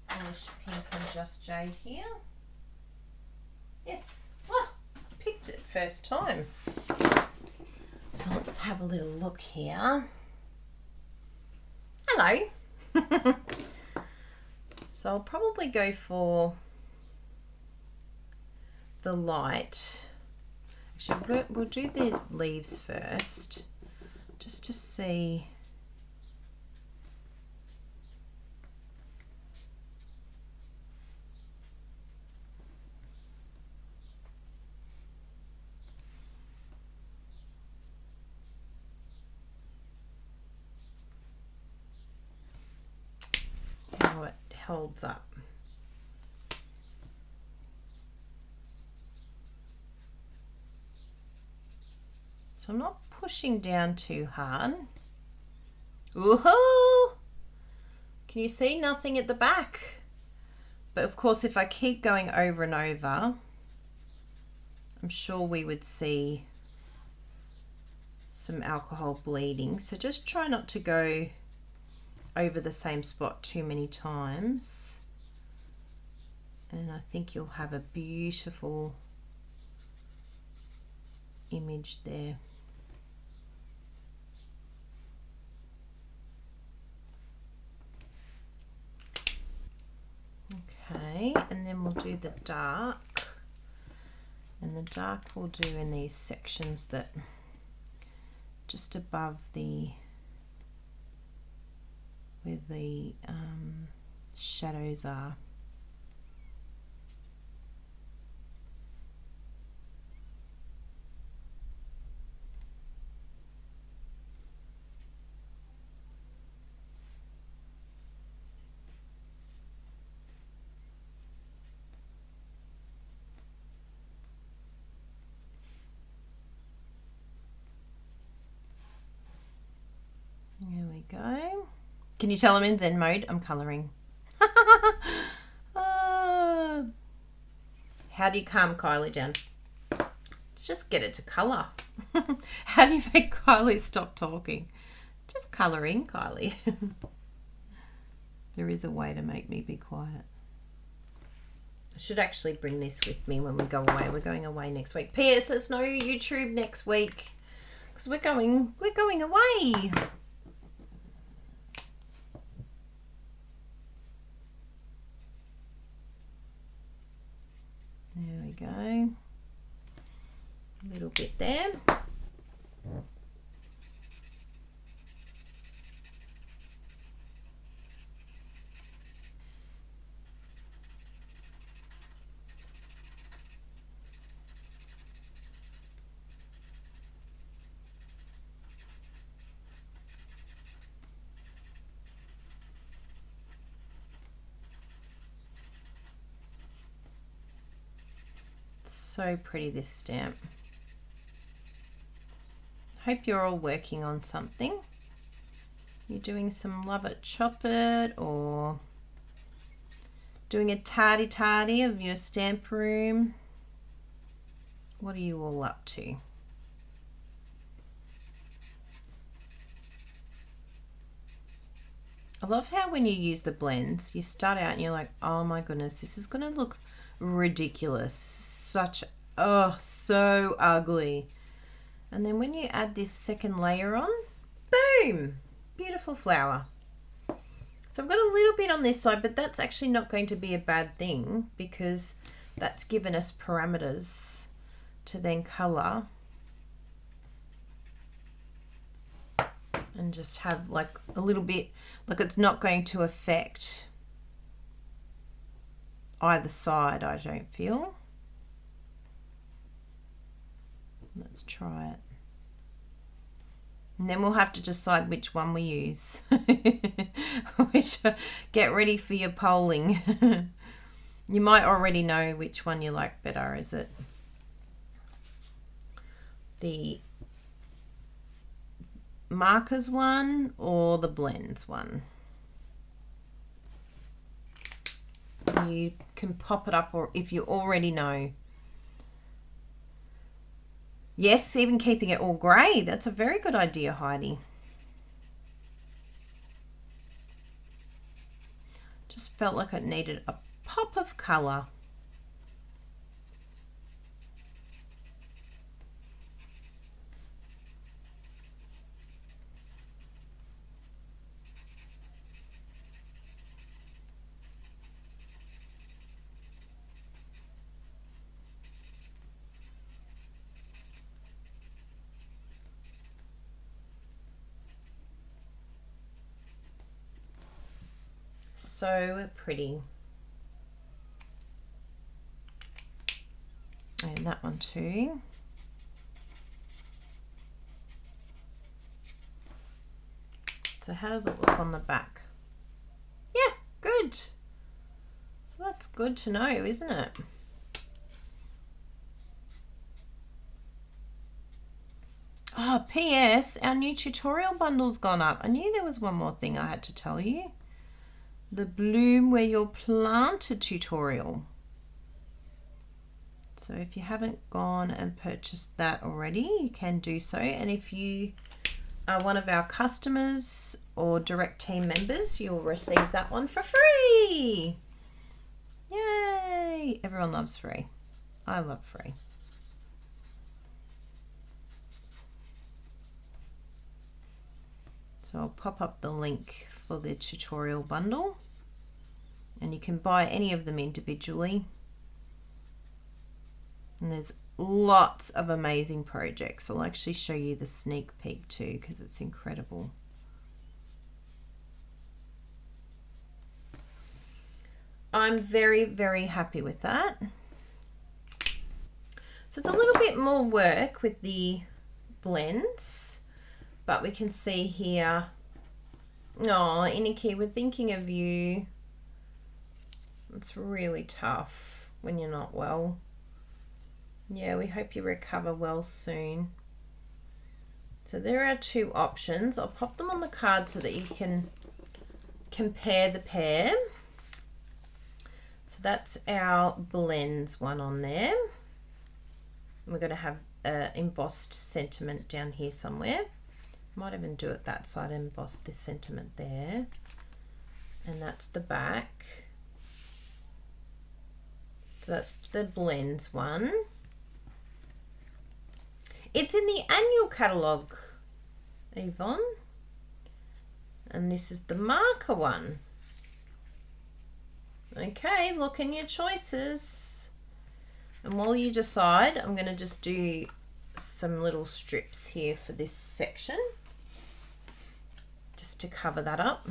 Polished Pink and Just Jade here. Yes. Oh, I picked it first time. So let's have a little look here. Hello. So I'll probably go for the light. Actually, we'll do the leaves first, just to see. How it holds up. So I'm not pushing down too hard. Woohoo! Can you see? Nothing at the back. But of course, if I keep going over and over, I'm sure we would see some alcohol bleeding. So just try not to go over the same spot too many times. And I think you'll have a beautiful image there. Okay, and then we'll do the dark. And the dark we'll do in these sections that just above the where the shadows are. There we go. Can you tell I'm in Zen mode? I'm colouring. How do you calm Kylie down? Just get it to colour. How do you make Kylie stop talking? Just colouring, Kylie. There is a way to make me be quiet. I should actually bring this with me when we go away. We're going away next week. P.S. There's no YouTube next week because we're going away. go. A little bit there. So pretty, this stamp. Hope you're all working on something. You're doing some Love It, Chop It, or doing a tardy of your stamp room. What are you all up to? I love how when you use the blends, you start out and you're like, oh my goodness, this is going to look ridiculous. Such, oh, so ugly. And then when you add this second layer on, boom, beautiful flower. So I've got a little bit on this side, but that's actually not going to be a bad thing because that's given us parameters to then color and just have like a little bit, like it's not going to affect either side, I don't feel. Let's try it. And then we'll have to decide which one we use. Get ready for your polling. You might already know which one you like better. Is it the markers one or the blends one? You can pop it up, or if you already know. Yes, even keeping it all grey. That's a very good idea, Heidi. Just felt like it needed a pop of colour. So pretty. And that one too. So how does it look on the back? Yeah, good. So that's good to know, isn't it? Oh, P.S. Our new tutorial bundle's gone up. I knew there was one more thing I had to tell you. The Bloom Where You're Planted tutorial. So if you haven't gone and purchased that already, you can do so. And if you are one of our customers or direct team members, you'll receive that one for free. Yay! Everyone loves free. I love free. So I'll pop up the link for the tutorial bundle, and you can buy any of them individually. And there's lots of amazing projects. I'll actually show you the sneak peek too, because it's incredible. I'm very, very happy with that. So it's a little bit more work with the blends, but we can see here, oh, Iniki, we're thinking of you. It's really tough when you're not well. Yeah, we hope you recover well soon. So there are two options. I'll pop them on the card so that you can compare the pair. So that's our blends one on there. We're going to have an embossed sentiment down here somewhere. Might even do it that side and emboss this sentiment there. And that's the back. So that's the blends one. It's in the annual catalogue, Yvonne. And this is the marker one. Okay, look in your choices. And while you decide, I'm going to just do some little strips here for this section, just to cover that up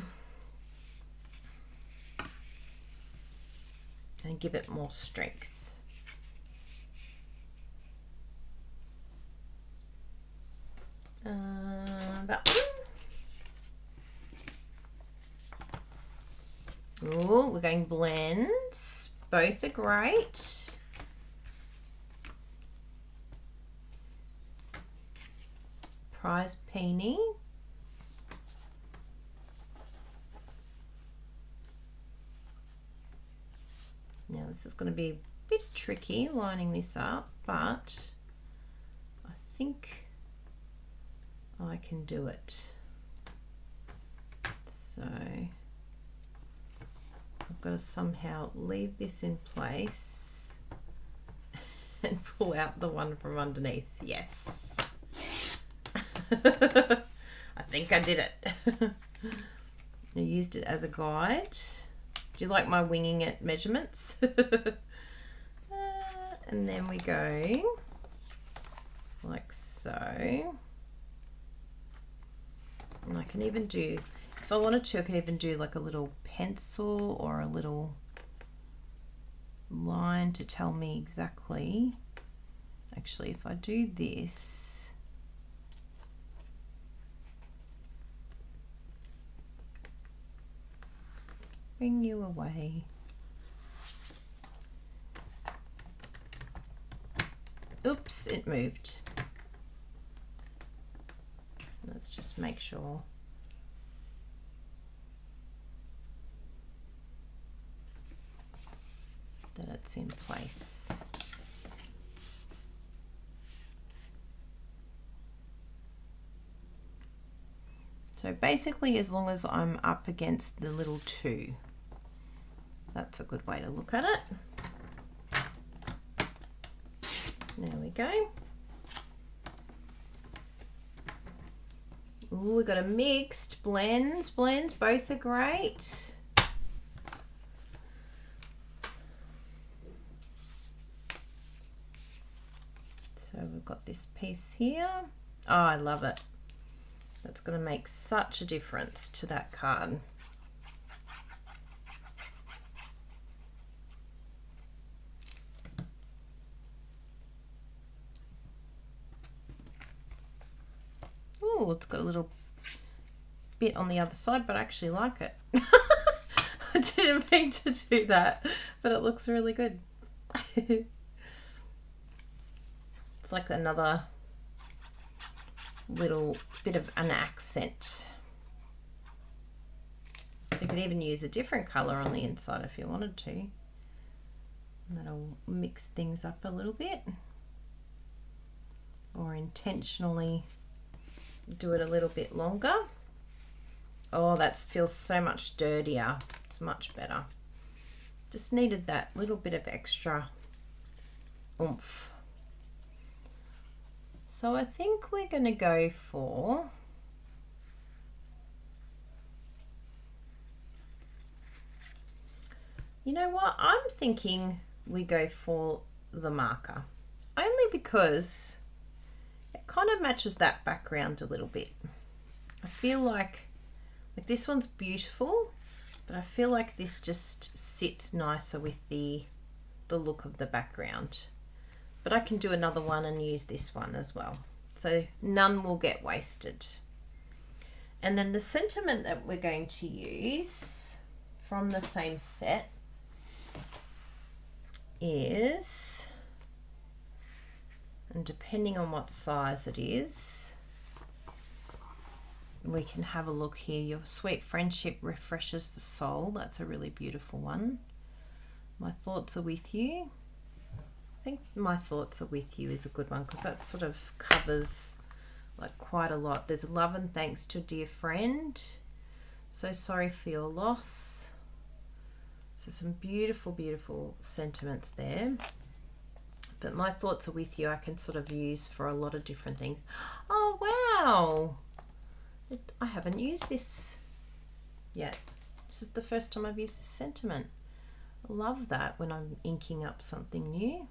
and give it more strength. That one. Oh, we're going blends. Both are great. Prize Peony. Now this is going to be a bit tricky lining this up, but I think I can do it. So I've got to somehow leave this in place and pull out the one from underneath. Yes. I think I did it. I used it as a guide. Do you like my winging it measurements? And then we go like so. And I can even do, if I wanted to, I could even do like a little pencil or a little line to tell me exactly. Actually, if I do this, bring you away. Oops, it moved. Let's just make sure that it's in place. So basically, as long as I'm up against the little two, that's a good way to look at it. There we go. Ooh, we've got a mixed blends. Blends, both are great. So we've got this piece here. Oh, I love it. That's going to make such a difference to that card. Oh, it's got a little bit on the other side, but I actually like it. I didn't mean to do that, but it looks really good. It's like another little bit of an accent. So you could even use a different color on the inside if you wanted to. And that'll mix things up a little bit. Or intentionally do it a little bit longer. Oh, that feels so much dirtier. It's much better. Just needed that little bit of extra oomph. So I think we're going to go for you know what? I'm thinking we go for the marker. Only because it kind of matches that background a little bit. I feel like this one's beautiful, but I feel like this just sits nicer with the look of the background. But I can do another one and use this one as well. So none will get wasted. And then the sentiment that we're going to use from the same set is, and depending on what size it is, we can have a look here. Your sweet friendship refreshes the soul. That's a really beautiful one. My thoughts are with you. I think my thoughts are with you is a good one because that sort of covers like quite a lot. There's love and thanks to a dear friend. So sorry for your loss. So some beautiful, beautiful sentiments there. But my thoughts are with you I can sort of use for a lot of different things. Oh, wow. I haven't used this yet. This is the first time I've used this sentiment. I love that when I'm inking up something new.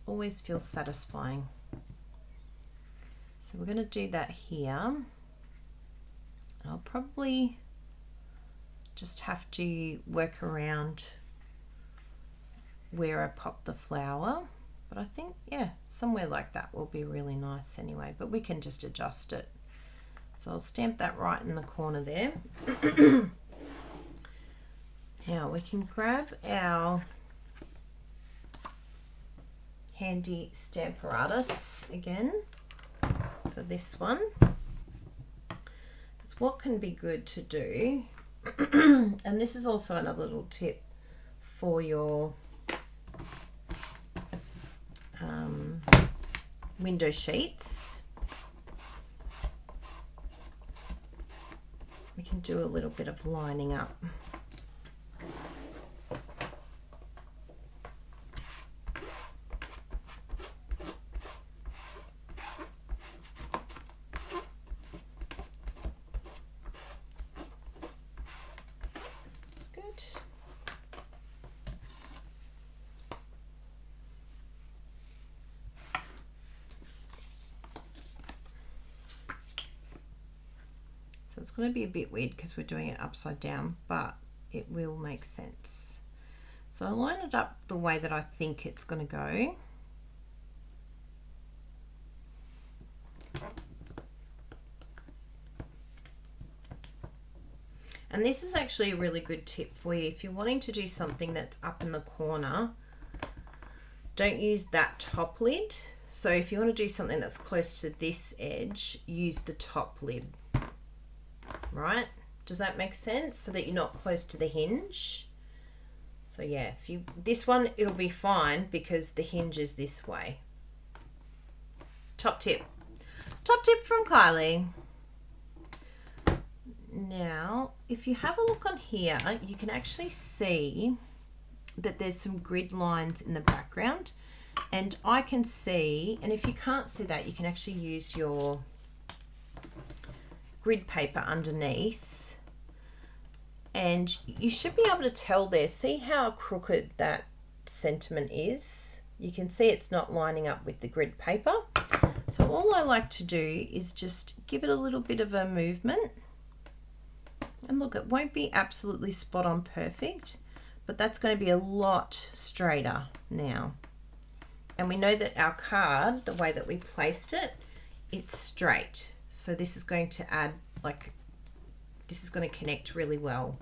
always feels satisfying. So we're going to do that here. I'll probably just have to work around where I pop the flower, but I think, yeah, somewhere like that will be really nice anyway, but we can just adjust it. So I'll stamp that right in the corner there. Now we can grab our handy Stamparatus again for this one. It's what can be good to do, and this is also another little tip for your window sheets. We can do a little bit of lining up. Good. So it's going to be a bit weird because we're doing it upside down, but it will make sense. So I line it up the way that I think it's going to go. And this is actually a really good tip for you. If you're wanting to do something that's up in the corner, don't use that top lid. So if you want to do something that's close to this edge, use the top lid. Right? Does that make sense? So that you're not close to the hinge. So yeah, if you this one, it'll be fine because the hinge is this way. Top tip. Top tip from Kylie. Now, if you have a look on here, you can actually see that there's some grid lines in the background, and I can see, and if you can't see that, you can actually use your grid paper underneath, and you should be able to tell there. See how crooked that sentiment is? You can see it's not lining up with the grid paper. So all I like to do is just give it a little bit of a movement. And look, it won't be absolutely spot on perfect, but that's going to be a lot straighter now. And we know that our card, the way that we placed it, it's straight. So this is going to add, like, this is going to connect really well.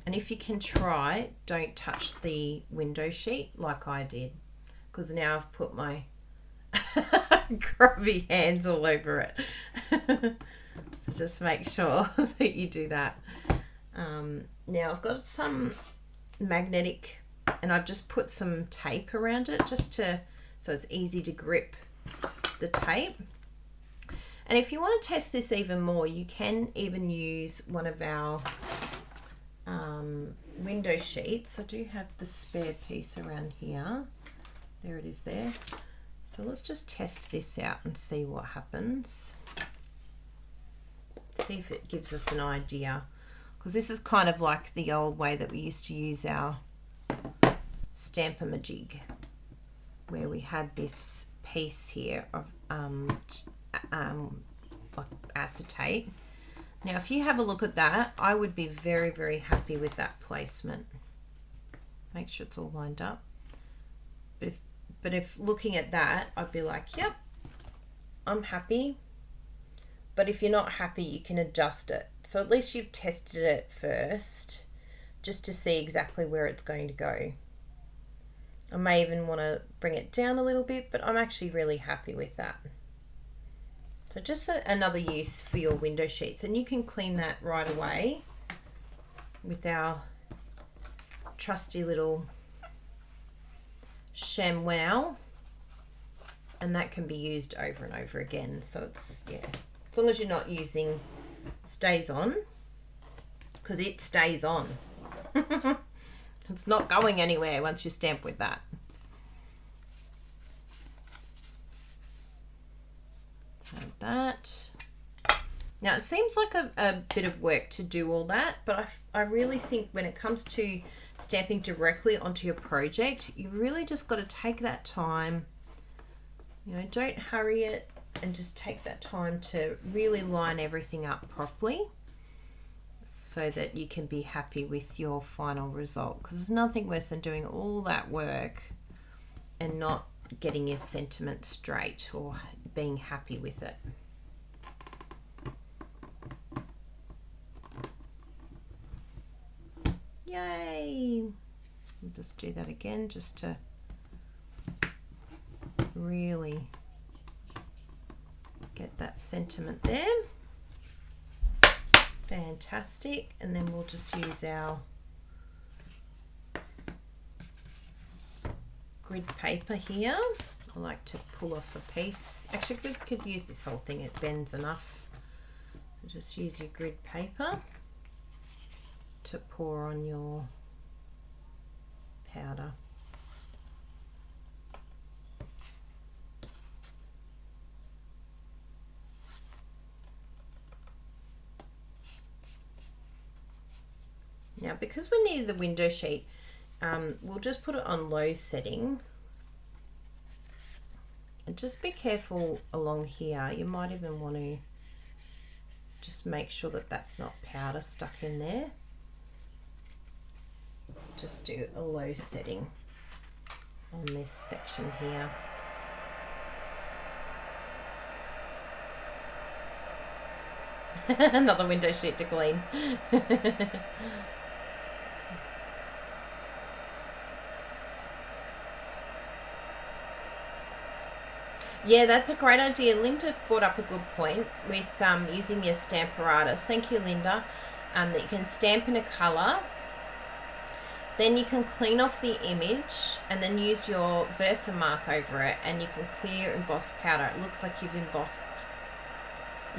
And if you can try, don't touch the window sheet like I did, because now I've put my grubby hands all over it. So just make sure that you do that. Now I've got some magnetic, and I've just put some tape around it just to, so it's easy to grip the tape. And if you want to test this even more, you can even use one of our window sheets. I do have the spare piece around here. There it is there. So let's just test this out and see what happens. See if it gives us an idea, because this is kind of like the old way that we used to use our Stamp-A-Majig, where we had this piece here of like acetate. Now if you have a look at that, I would be very, very happy with that placement. Make sure it's all lined up. But if looking at that, I'd be like, yep, I'm happy. But if you're not happy, you can adjust it. So at least you've tested it first, just to see exactly where it's going to go. I may even want to bring it down a little bit, but I'm actually really happy with that. So just another use for your window sheets, and you can clean that right away with our trusty little ShamWow, and that can be used over and over again. So it's, yeah, as long as you're not using stays on, because it stays on. It's not going anywhere once you stamp with that. Like that. Now it seems like a bit of work to do all that, but I really think when it comes to stamping directly onto your project, you really just got to take that time You know, don't hurry it, and just take that time to really line everything up properly so that you can be happy with your final result, because there's nothing worse than doing all that work and not getting your sentiment straight or being happy with it. Yay! I'll just do that again just to really get that sentiment there. Fantastic. And then we'll just use our grid paper here. I like to pull off a piece. Actually, we could use this whole thing, it bends enough. Just use your grid paper to pour on your powder. Now, because we're near the window sheet, we'll just put it on low setting. And just be careful along here. You might even want to just make sure that that's not powder stuck in there. Just do a low setting on this section here. Another window sheet to clean. Yeah, that's a great idea. Linda brought up a good point with using your Stamparatus. Thank you, Linda. That you can stamp in a colour. Then you can clean off the image and then use your Versamark over it, and you can clear embossed powder. It looks like you've embossed,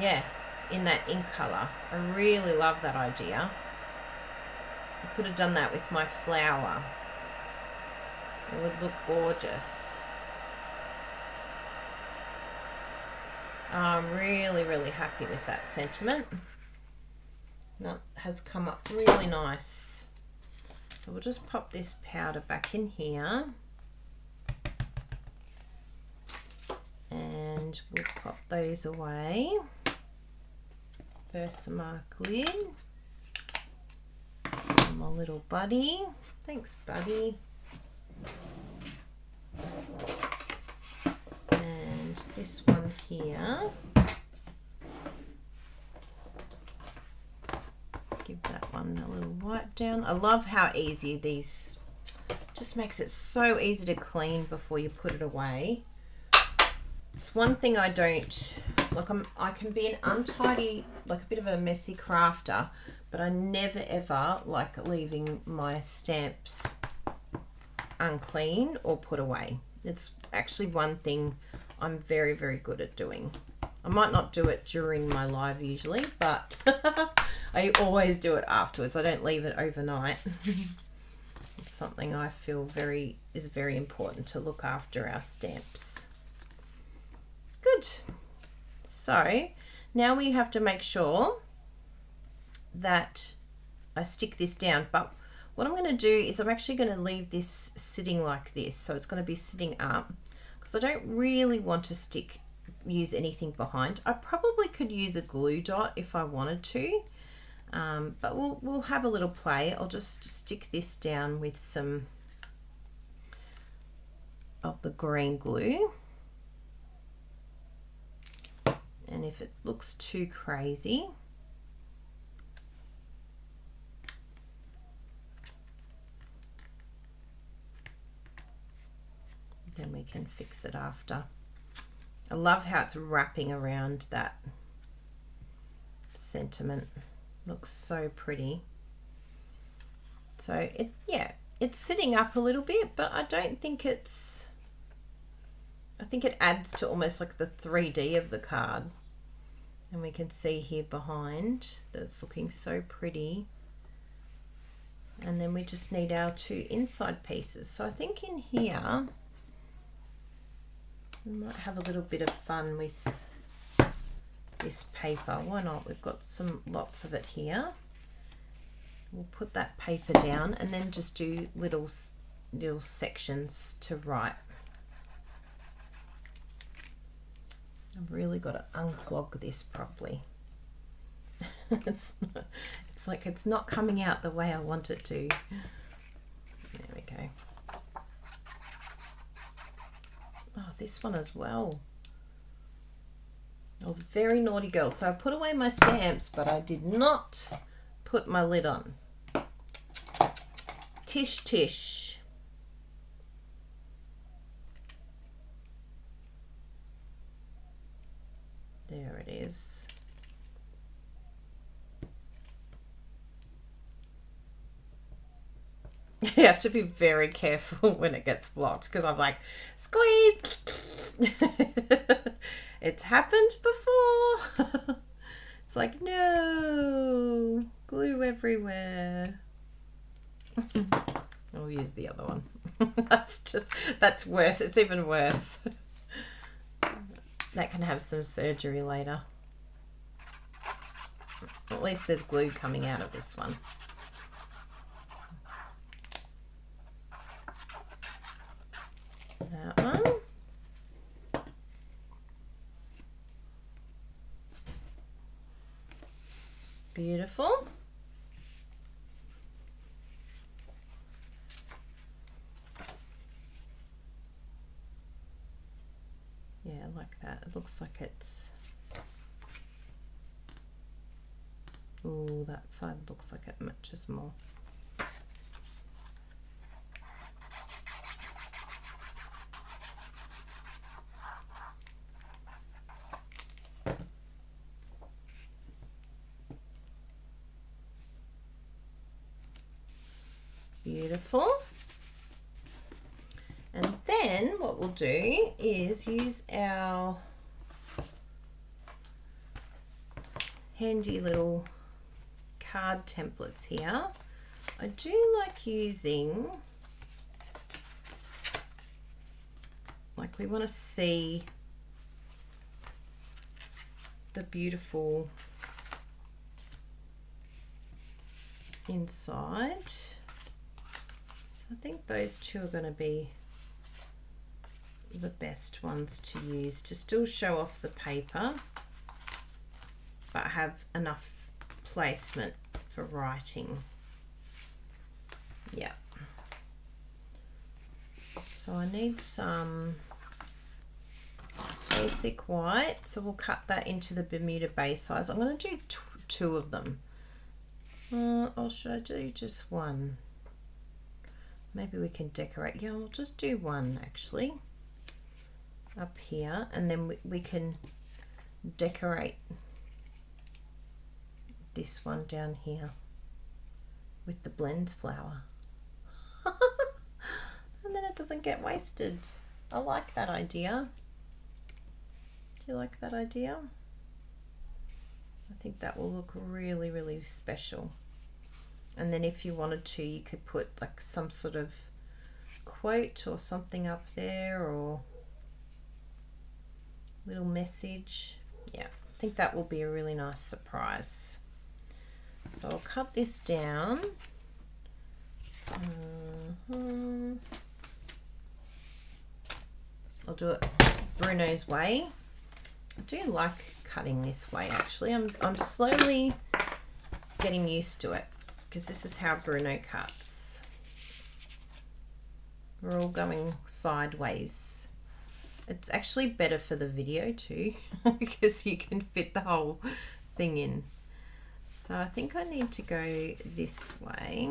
yeah, in that ink colour. I really love that idea. I could have done that with my flower. It would look gorgeous. I'm really, really happy with that sentiment. That has come up really nice. So we'll just pop this powder back in here. And we'll pop those away. Versamark lid. And my little buddy. Thanks, buddy. And this one here. Give that one a little wipe down. I love how easy these, just makes it so easy to clean before you put it away. It's one thing I don't, like I can be an untidy, like a bit of a messy crafter, but I never ever like leaving my stamps unclean or put away. It's actually one thing I'm very, very good at doing. I might not do it during my live usually, but I always do it afterwards. I don't leave it overnight. It's something I feel is very important, to look after our stamps. Good. So now we have to make sure that I stick this down, but what I'm going to do is I'm actually going to leave this sitting like this. So it's going to be sitting up, because I don't really want to use anything behind. I probably could use a glue dot if I wanted to, but we'll have a little play. I'll just stick this down with some of the green glue. And if it looks too crazy, then we can fix it after. I love how it's wrapping around that sentiment. Looks so pretty. So it's sitting up a little bit, but I don't think it's, I think it adds to almost like the 3D of the card. And we can see here behind that it's looking so pretty. And then we just need our 2 inside pieces. So I think in here we might have a little bit of fun with this paper. Why not? We've got lots of it here. We'll put that paper down and then just do little sections to write. I've really got to unclog this properly. It's like it's not coming out the way I want it to. There we go. Oh, this one as well. I was a very naughty girl, so I put away my stamps, but I did not put my lid on. Tish tish. There it is. You have to be very careful when it gets blocked, because I'm like, squeeze. It's happened before. It's like, no, glue everywhere. I'll use the other one. That's worse. It's even worse. That can have some surgery later. At least there's glue coming out of this one. That one. Beautiful. Yeah, like that. It looks like it's... Ooh, that side looks like it matches more. Beautiful. And then what we'll do is use our handy little card templates here. I do like using, like, we want to see the beautiful inside. I think those two are going to be the best ones to use to still show off the paper but have enough placement for writing. Yeah. So I need some basic white, so we'll cut that into the Bermuda Bay size. I'm going to do two of them. Or should I do just one? Maybe we can decorate. Yeah, we'll just do one actually up here, and then we can decorate this one down here with the blends flower. And then it doesn't get wasted. I like that idea. Do you like that idea? I think that will look really, really special. And then if you wanted to, you could put like some sort of quote or something up there, or little message. Yeah, I think that will be a really nice surprise. So I'll cut this down. I'll do it Bruno's way. I do like cutting this way actually. I'm slowly getting used to it, because this is how Bruno cuts. We're all going sideways. It's actually better for the video too, because you can fit the whole thing in. So I think I need to go this way.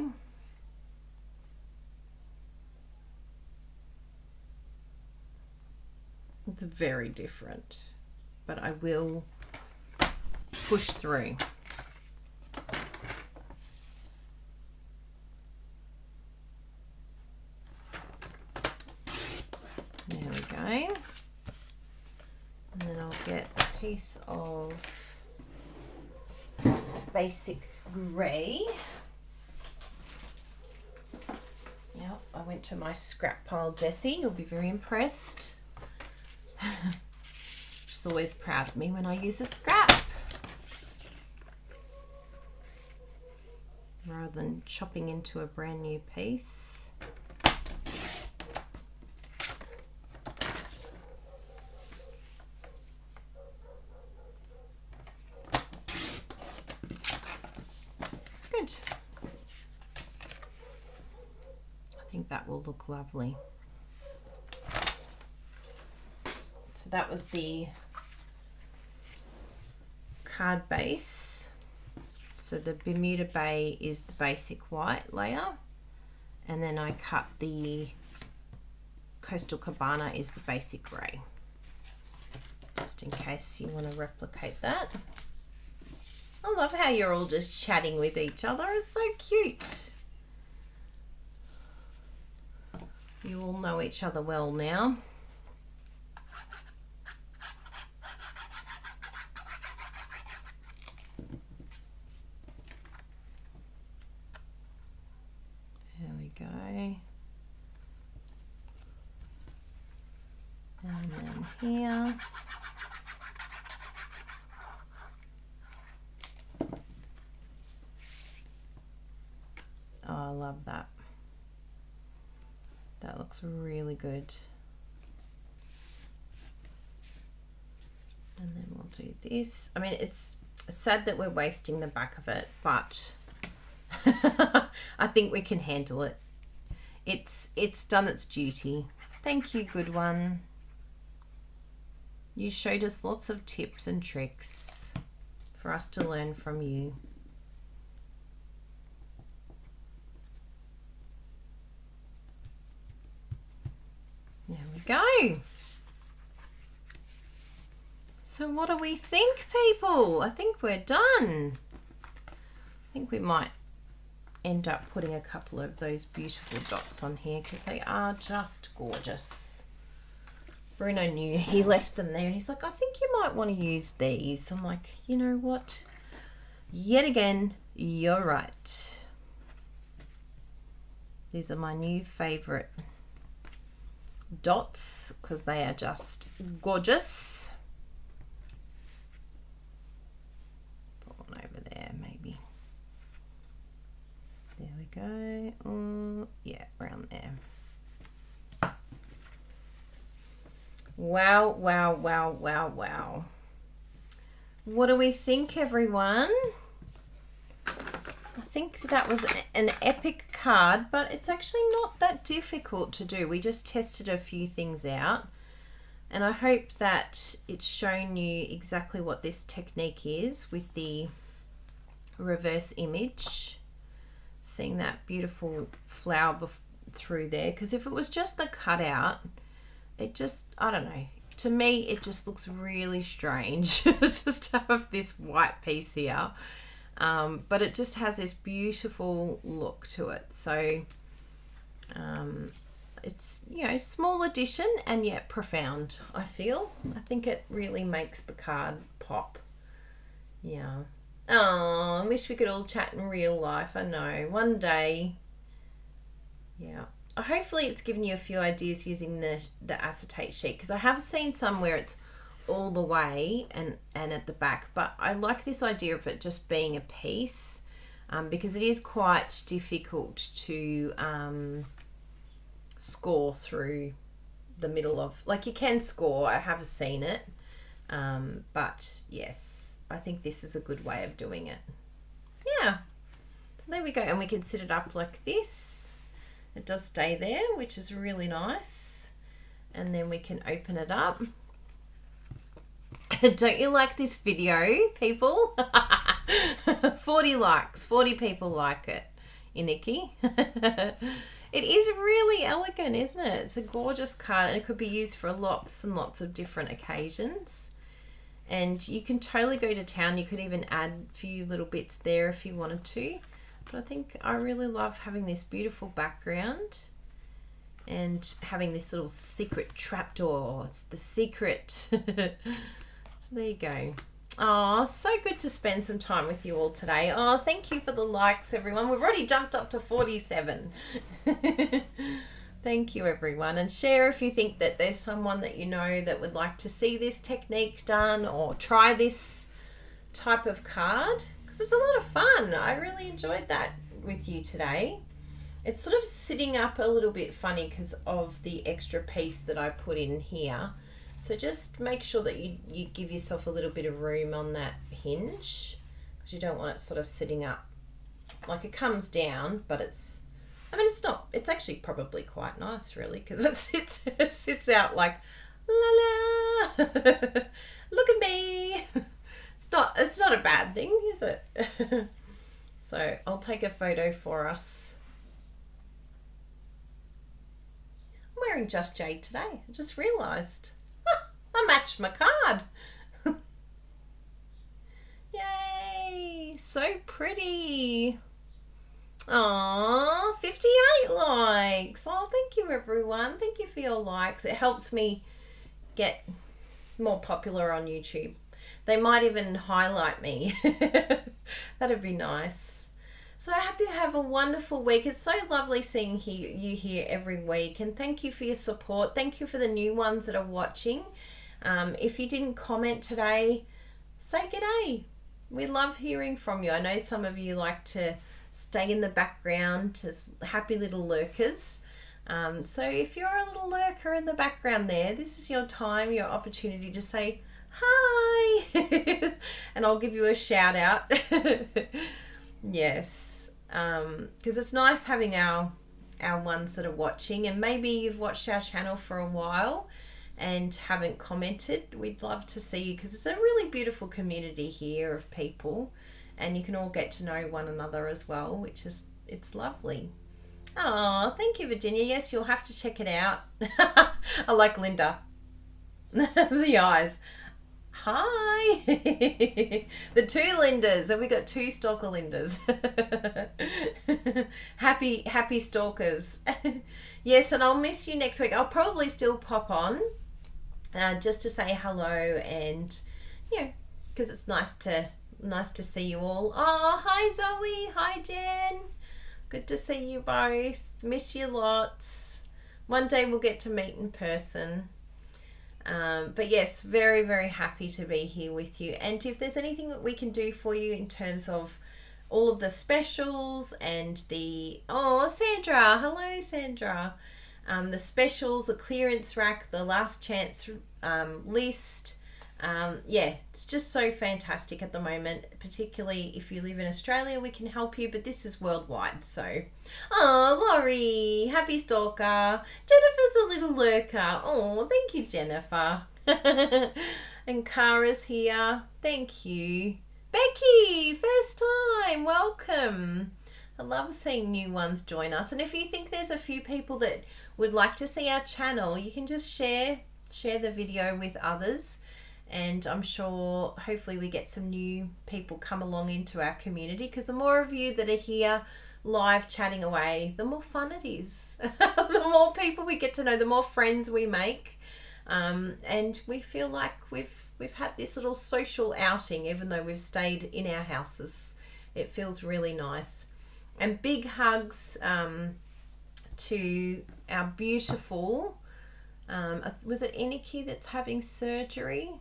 It's very different, but I will push through. There we go. And then I'll get a piece of basic grey. Yep, I went to my scrap pile, Jessie. You'll be very impressed. She's always proud of me when I use a scrap, rather than chopping into a brand new piece. I think that will look lovely. So that was the card base. So the Bermuda Bay is the basic white layer, and then I cut the Coastal Cabana is the basic grey, just in case you want to replicate that. I love how you're all just chatting with each other. It's so cute. You all know each other well now. There we go. And then here. Oh, I love that. That looks really good. And then we'll do this. I mean, it's sad that we're wasting the back of it, but I think we can handle it. It's done its duty. Thank you, good one. You showed us lots of tips and tricks for us to learn from you. There we go. So what do we think, people? I think we're done. I think we might end up putting a couple of those beautiful dots on here because they are just gorgeous. Bruno knew, he left them there and he's like, I think you might want to use these. I'm like, you know what? Yet again, you're right. These are my new favorite dots because they are just gorgeous. Put one over there maybe. There we go. Oh, yeah, around there. Wow, wow, wow, wow, wow. What do we think, everyone? I think that was an epic card, but it's actually not that difficult to do. We just tested a few things out, and I hope that it's shown you exactly what this technique is with the reverse image. Seeing that beautiful flower through there, because if it was just the cutout, it just, I don't know, to me it just looks really strange just to have this white piece here. But it just has this beautiful look to it. So it's, you know, small addition and yet profound, I feel. I think it really makes the card pop. Yeah. Oh, I wish we could all chat in real life. I know. One day. Yeah. Hopefully it's given you a few ideas using the acetate sheet, because I have seen some where it's all the way and at the back, but I like this idea of it just being a piece, because it is quite difficult to score through the middle of, like, you can score, I have seen it, but yes, I think this is a good way of doing it. Yeah, so there we go, and we can sit it up like this. It does stay there, which is really nice. And then we can open it up. Don't you like this video, people? 40 likes. 40 people like it, Iniki. It is really elegant, isn't it? It's a gorgeous card, and it could be used for lots and lots of different occasions. And you can totally go to town. You could even add a few little bits there if you wanted to. But I think I really love having this beautiful background and having this little secret trapdoor. It's the secret. So there you go. Oh, so good to spend some time with you all today. Oh, thank you for the likes, everyone. We've already jumped up to 47. Thank you, everyone. And share if you think that there's someone that you know that would like to see this technique done or try this type of card. It's a lot of fun. I really enjoyed that with you today. It's sort of sitting up a little bit funny because of the extra piece that I put in here. So just make sure that you give yourself a little bit of room on that hinge, because you don't want it sort of sitting up. Like, it comes down, but it's I mean, it's actually probably quite nice, really, because it sits out like, la la, look at me. It's not a bad thing, is it? So I'll take a photo for us. I'm wearing Just Jade today. I just realised. I matched my card. Yay! So pretty. Aww, 58 likes. Oh, thank you, everyone. Thank you for your likes. It helps me get more popular on YouTube. They might even highlight me. That'd be nice. So I hope you have a wonderful week. It's so lovely seeing you here every week. And thank you for your support. Thank you for the new ones that are watching. If you didn't comment today, say g'day. We love hearing from you. I know some of you like to stay in the background as happy little lurkers. So if you're a little lurker in the background there, this is your time, your opportunity to say hi. And I'll give you a shout out. Yes. Because it's nice having our ones that are watching, and maybe you've watched our channel for a while and haven't commented. We'd love to see you, because it's a really beautiful community here of people, and you can all get to know one another as well, which is, it's lovely. Oh, thank you, Virginia. Yes, you'll have to check it out. I like Linda. The eyes. Hi. The two Lindas. Have we got two stalker Lindas? Happy stalkers. Yes, and I'll miss you next week. I'll probably still pop on just to say hello, and because it's nice to see you all. Oh, hi Zoe. Hi Jen. Good to see you both. Miss you lots. One day we'll get to meet in person. But yes, very, very happy to be here with you. And if there's anything that we can do for you in terms of all of the specials and the... Oh, Sandra. Hello, Sandra. The specials, the clearance rack, the last chance list. It's just so fantastic at the moment, particularly if you live in Australia, we can help you, but this is worldwide. So, oh, Laurie, happy stalker. Jennifer's a little lurker. Oh, thank you, Jennifer. And Kara's here. Thank you. Becky, first time, welcome. I love seeing new ones join us. And if you think there's a few people that would like to see our channel, you can just share the video with others. And I'm sure hopefully we get some new people come along into our community, because the more of you that are here live chatting away, the more fun it is. The more people we get to know, the more friends we make. And we feel like we've had this little social outing, even though we've stayed in our houses. It feels really nice. And big hugs to our beautiful, was it Iniki that's having surgery?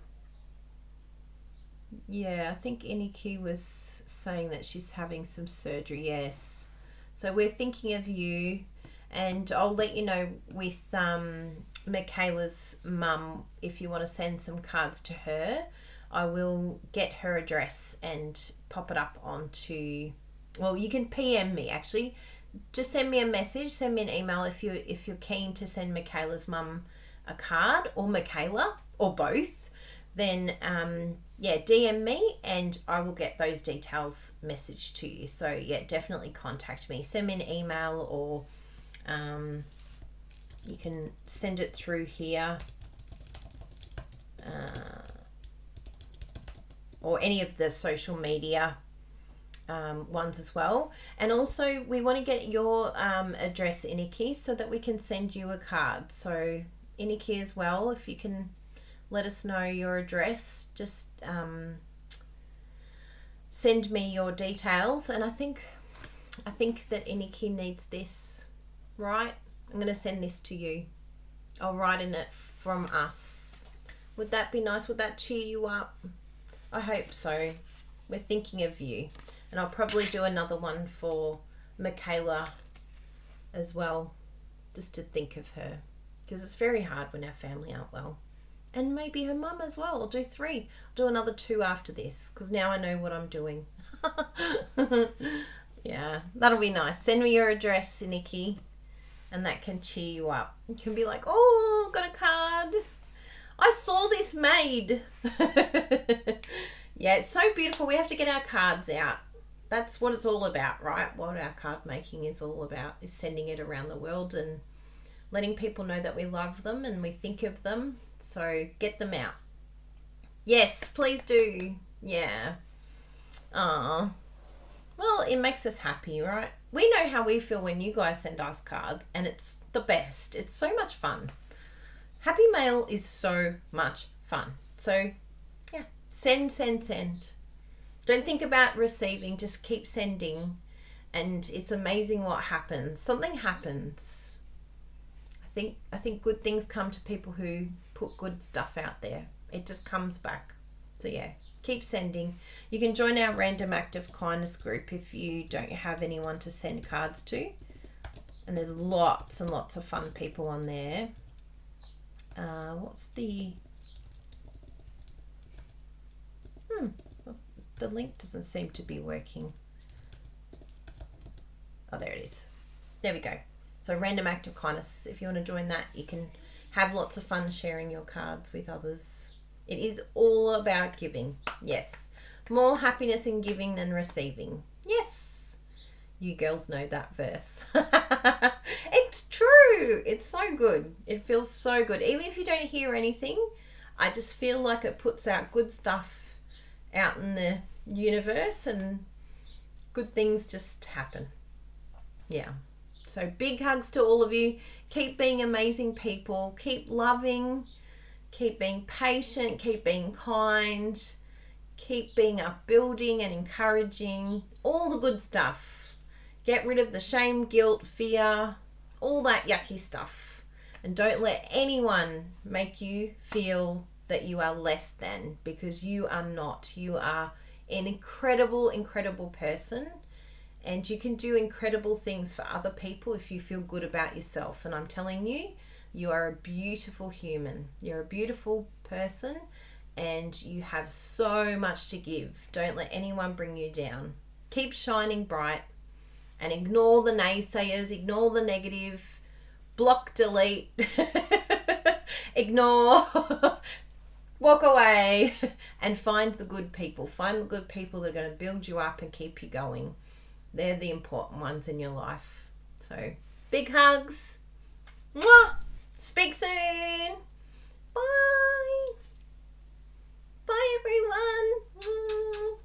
Yeah, I think Iniki was saying that she's having some surgery, yes. So we're thinking of you, and I'll let you know with Michaela's mum, if you want to send some cards to her, I will get her address and pop it up onto, well, you can PM me actually. Just send me a message, send me an email if you're keen to send Michaela's mum a card, or Michaela, or both. Then DM me and I will get those details messaged to you. So yeah, definitely contact me. Send me an email, or you can send it through here, or any of the social media ones as well. And also we want to get your address, Iniki, so that we can send you a card. So Iniki as well, if you can let us know your address, just send me your details. And I think that Iniki needs this, right? I'm going to send this to you. I'll write in it from us. Would that be nice? Would that cheer you up? I hope so. We're thinking of you. And I'll probably do another one for Michaela as well, just to think of her, because it's very hard when our family aren't well. And maybe her mum as well. I'll do 3. I'll do another 2 after this, because now I know what I'm doing. Yeah, that'll be nice. Send me your address, Nikki, and that can cheer you up. You can be like, oh, got a card. I saw this made. Yeah, it's so beautiful. We have to get our cards out. That's what it's all about, right? What our card making is all about is sending it around the world and letting people know that we love them and we think of them. So get them out. Yes, please do. Yeah. Well, it makes us happy, right? We know how we feel when you guys send us cards, and it's the best. It's so much fun. Happy mail is so much fun. So, yeah, send. Don't think about receiving, just keep sending, and it's amazing what happens. Something happens. I think good things come to people who put good stuff out there. It just comes back. So, yeah. Keep sending. You can join our Random Act of Kindness group if you don't have anyone to send cards to. And there's lots and lots of fun people on there. What's the... The link doesn't seem to be working. Oh, there it is. There we go. So Random Act of Kindness. If you want to join that, you can have lots of fun sharing your cards with others. It is all about giving. Yes. More happiness in giving than receiving. Yes. You girls know that verse. It's true. It's so good. It feels so good. Even if you don't hear anything, I just feel like it puts out good stuff out in the universe and good things just happen. Yeah. So big hugs to all of you. Keep being amazing people. Keep loving. Keep being patient, keep being kind, keep being upbuilding and encouraging, all the good stuff. Get rid of the shame, guilt, fear, all that yucky stuff. And don't let anyone make you feel that you are less than, because you are not. You are an incredible, incredible person, and you can do incredible things for other people if you feel good about yourself. And I'm telling you, you are a beautiful human. You're a beautiful person and you have so much to give. Don't let anyone bring you down. Keep shining bright and ignore the naysayers, ignore the negative, block, delete, ignore, walk away and find the good people. Find the good people that are going to build you up and keep you going. They're the important ones in your life. So big hugs. Mwah! Speak soon. Bye. Bye, everyone.